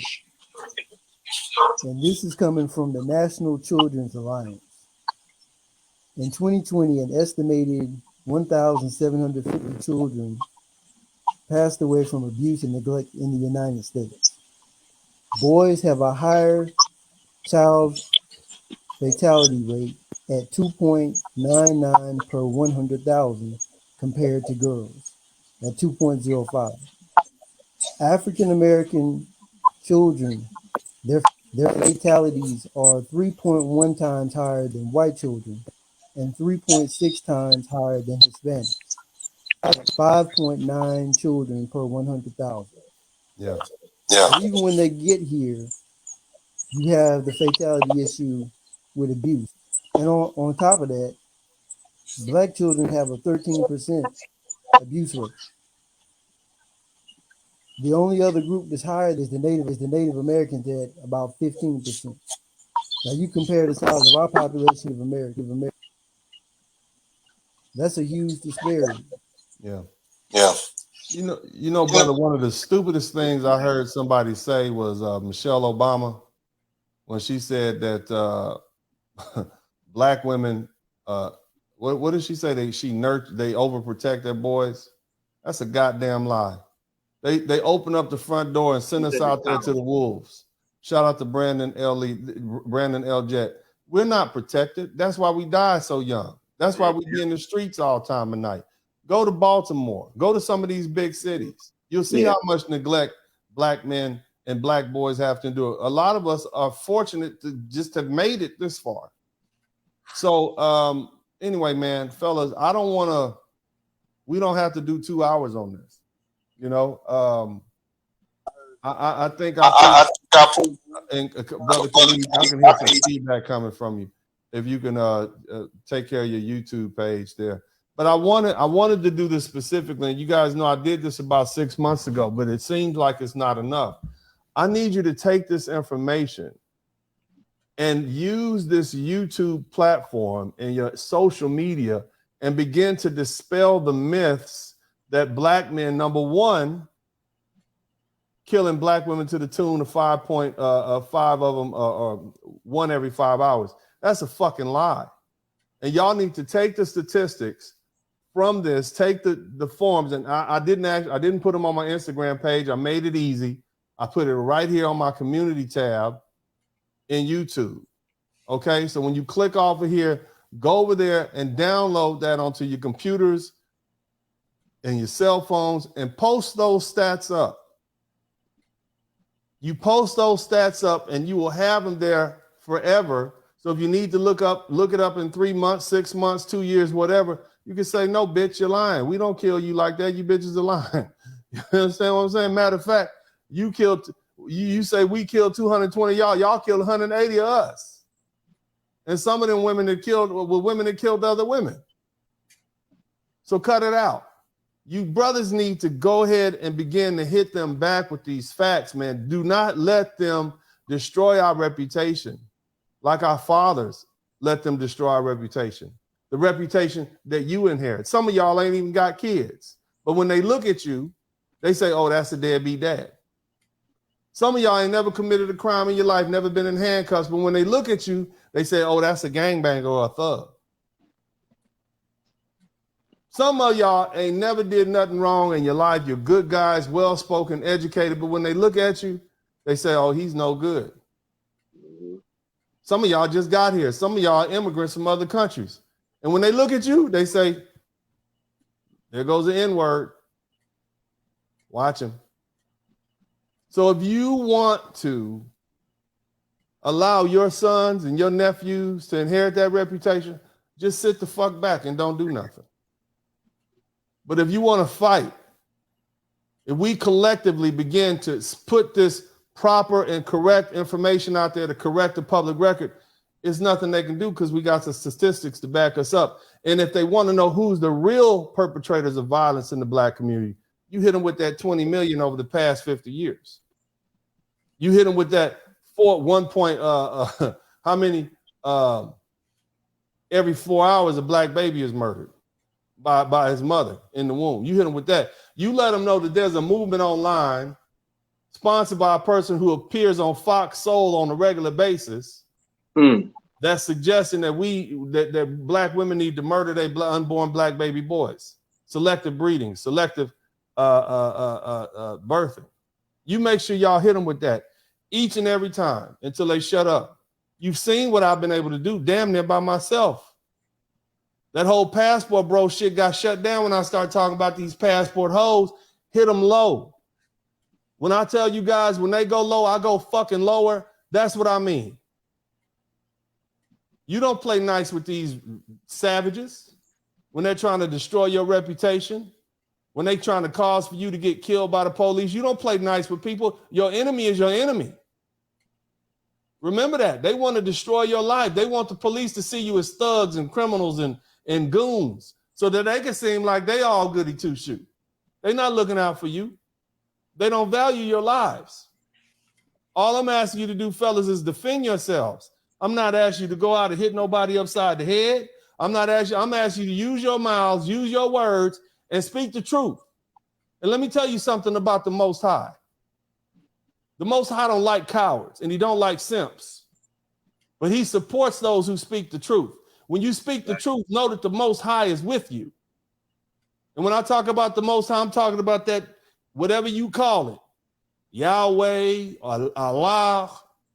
and this is coming from the National Children's Alliance. In 2020, an estimated 1,750 children passed away from abuse and neglect in the United States. Boys have a higher child fatality rate at 2.99 per 100,000 compared to girls at 2.05. African American children, their fatalities are 3.1 times higher than white children and 3.6 times higher than Hispanics. 5.9 children per 100,000. Yeah. So even when they get here, you have the fatality issue with abuse. And on top of that, black children have a 13% abuse rate. The only other group that's higher is the Native Americans at about 15%. Now you compare the size of our population of America. That's a huge disparity. Yeah. Yeah. You know, brother, one of the stupidest things I heard somebody say was Michelle Obama when she said that black women, what did she say? They overprotect their boys. That's a goddamn lie. They open up the front door and send us out there to the wolves. Shout out to Brandon L. Jet. We're not protected. That's why we die so young. That's why we be in the streets all time of night. Go to Baltimore. Go to some of these big cities. You'll see how much neglect black men and black boys have to endure. A lot of us are fortunate to just have made it this far. So anyway, man, fellas, we don't have to do 2 hours on this. You know, I think and brother Khalid, I can hear some feedback coming from you. If you can take care of your YouTube page there. But I wanted to do this specifically. And you guys know I did this about 6 months ago, but it seems like it's not enough. I need you to take this information and use this YouTube platform and your social media and begin to dispel the myths that black men, number one, killing black women to the tune of 5.5 of them, or one every 5 hours. That's a fucking lie. And y'all need to take the statistics from this, take the forms, and I didn't put them on my Instagram page. I made it easy. I put it right here on my community tab in YouTube. Okay, so when you click off of here, go over there and download that onto your computers and your cell phones and post those stats up. You post those stats up and you will have them there forever. So if you need to look it up in 3 months, 6 months, 2 years, whatever, you can say, no, bitch, you're lying. We don't kill you like that. You bitches are lying. You understand what I'm saying? Matter of fact, you say we killed 220 y'all killed 180 of us. And some of them women that killed were women that killed other women. So cut it out. You brothers need to go ahead and begin to hit them back with these facts, man. Do not let them destroy our reputation like our fathers let them destroy our reputation. The reputation that you inherit. Some of y'all ain't even got kids. But when they look at you, they say, oh, that's a deadbeat dad. Some of y'all ain't never committed a crime in your life, never been in handcuffs. But when they look at you, they say, oh, that's a gangbanger or a thug. Some of y'all ain't never did nothing wrong in your life. You're good guys, well-spoken, educated. But when they look at you, they say, oh, he's no good. Some of y'all just got here. Some of y'all are immigrants from other countries. And when they look at you, they say, there goes the N-word. Watch him. So if you want to allow your sons and your nephews to inherit that reputation, just sit the fuck back and don't do nothing. But if you want to fight, if we collectively begin to put this proper and correct information out there to correct the public record, it's nothing they can do because we got the statistics to back us up. And if they want to know who's the real perpetrators of violence in the black community, you hit them with that 20 million over the past 50 years. You hit them with that how many every 4 hours a black baby is murdered by his mother in the womb. You hit them with that. You let them know that there's a movement online sponsored by a person who appears on Fox Soul on a regular basis that's suggesting that black women need to murder their unborn black baby boys. Selective breeding, selective birthing. You make sure y'all hit them with that each and every time until they shut up. You've seen what I've been able to do damn near by myself. That whole passport bro shit got shut down when I started talking about these passport hoes. Hit them low. When I tell you guys, when they go low, I go fucking lower. That's what I mean. You don't play nice with these savages when they're trying to destroy your reputation, when they're trying to cause for you to get killed by the police. You don't play nice with people. Your enemy is your enemy. Remember that. They want to destroy your life. They want the police to see you as thugs and criminals and goons so that they can seem like they all goody two-shoe. They're not looking out for you. They don't value your lives. All I'm asking you to do, fellas, is defend yourselves. I'm not asking you to go out and hit nobody upside the head. I'm asking you to use your mouths, use your words, and speak the truth. And let me tell you something about the Most High. The Most High don't like cowards, and he don't like simps. But he supports those who speak the truth. When you speak the truth, know that the Most High is with you. And when I talk about the Most High, I'm talking about that, whatever you call it, Yahweh, or Allah,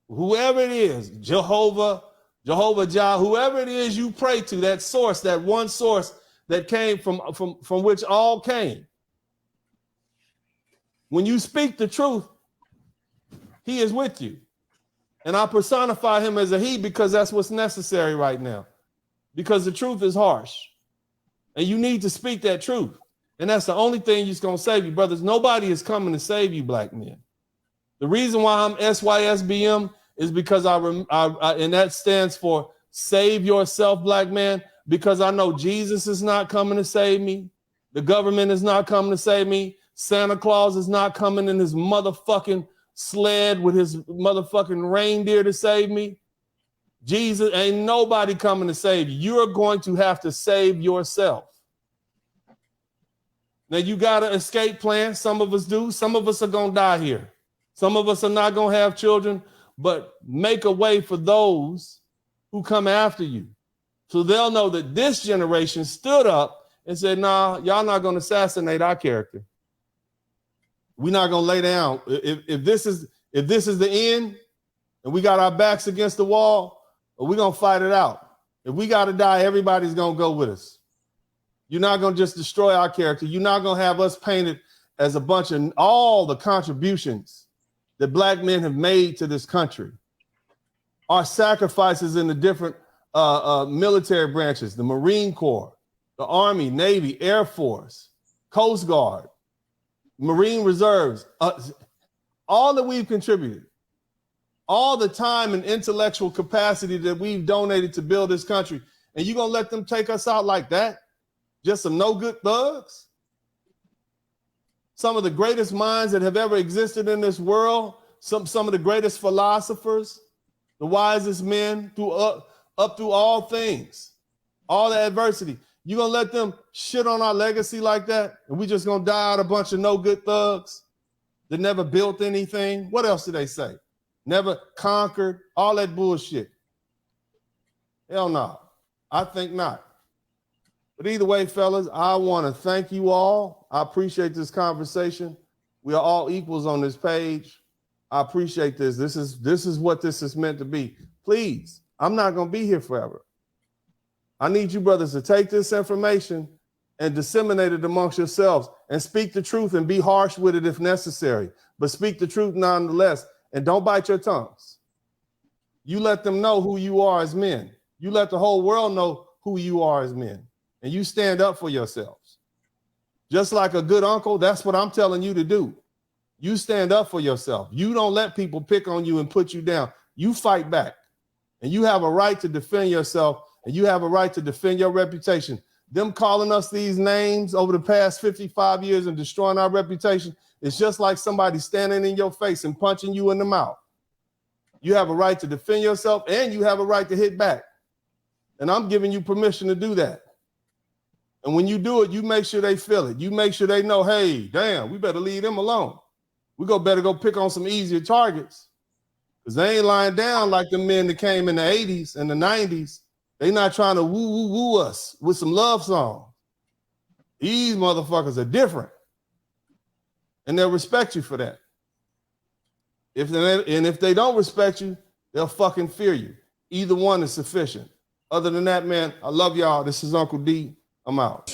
whoever it is, Jehovah Jah, whoever it is you pray to, that source, that one source that came from which all came. When you speak the truth, he is with you. And I personify him as a he because that's what's necessary right now. Because the truth is harsh. And you need to speak that truth. And that's the only thing that's going to save you, brothers. Nobody is coming to save you, black men. The reason why I'm SYSBM is because and that stands for save yourself, black man, because I know Jesus is not coming to save me. The government is not coming to save me. Santa Claus is not coming in his motherfucking sled with his motherfucking reindeer to save me. Jesus, ain't nobody coming to save you. You're going to have to save yourself. Now you got an escape plan. Some of us do. Some of us are going to die here. Some of us are not going to have children, but make a way for those who come after you. So they'll know that this generation stood up and said, nah, y'all not going to assassinate our character. We're not going to lay down. If this is the end and we got our backs against the wall, we're going to fight it out. If we got to die, everybody's going to go with us. You're not going to just destroy our character. You're not going to have us painted as a bunch of all the contributions that black men have made to this country. Our sacrifices in the different military branches, the Marine Corps, the Army, Navy, Air Force, Coast Guard, Marine Reserves, all that we've contributed, all the time and intellectual capacity that we've donated to build this country. And you're going to let them take us out like that? Just some no good thugs? Some of the greatest minds that have ever existed in this world, some of the greatest philosophers, the wisest men up through all things, all the adversity. You gonna let them shit on our legacy like that? And we just gonna die out a bunch of no good thugs that never built anything? What else did they say? Never conquered, all that bullshit. Hell no, I think not. But either way, fellas, I want to thank you all. I appreciate this conversation. We are all equals on this page. I appreciate this. This is what this is meant to be. Please, I'm not going to be here forever. I need you brothers to take this information and disseminate it amongst yourselves and speak the truth and be harsh with it if necessary. But speak the truth nonetheless and don't bite your tongues. You let them know who you are as men. You let the whole world know who you are as men. And you stand up for yourselves. Just like a good uncle, that's what I'm telling you to do. You stand up for yourself. You don't let people pick on you and put you down. You fight back. And you have a right to defend yourself, and you have a right to defend your reputation. Them calling us these names over the past 55 years and destroying our reputation, it's just like somebody standing in your face and punching you in the mouth. You have a right to defend yourself, and you have a right to hit back. And I'm giving you permission to do that. And when you do it, you make sure they feel it. You make sure they know, hey, damn, we better leave them alone. We better go pick on some easier targets. Because they ain't lying down like the men that came in the 80s and the 90s. They not trying to woo us with some love songs. These motherfuckers are different. And they'll respect you for that. If they don't respect you, they'll fucking fear you. Either one is sufficient. Other than that, man, I love y'all. This is Uncle D. I'm out.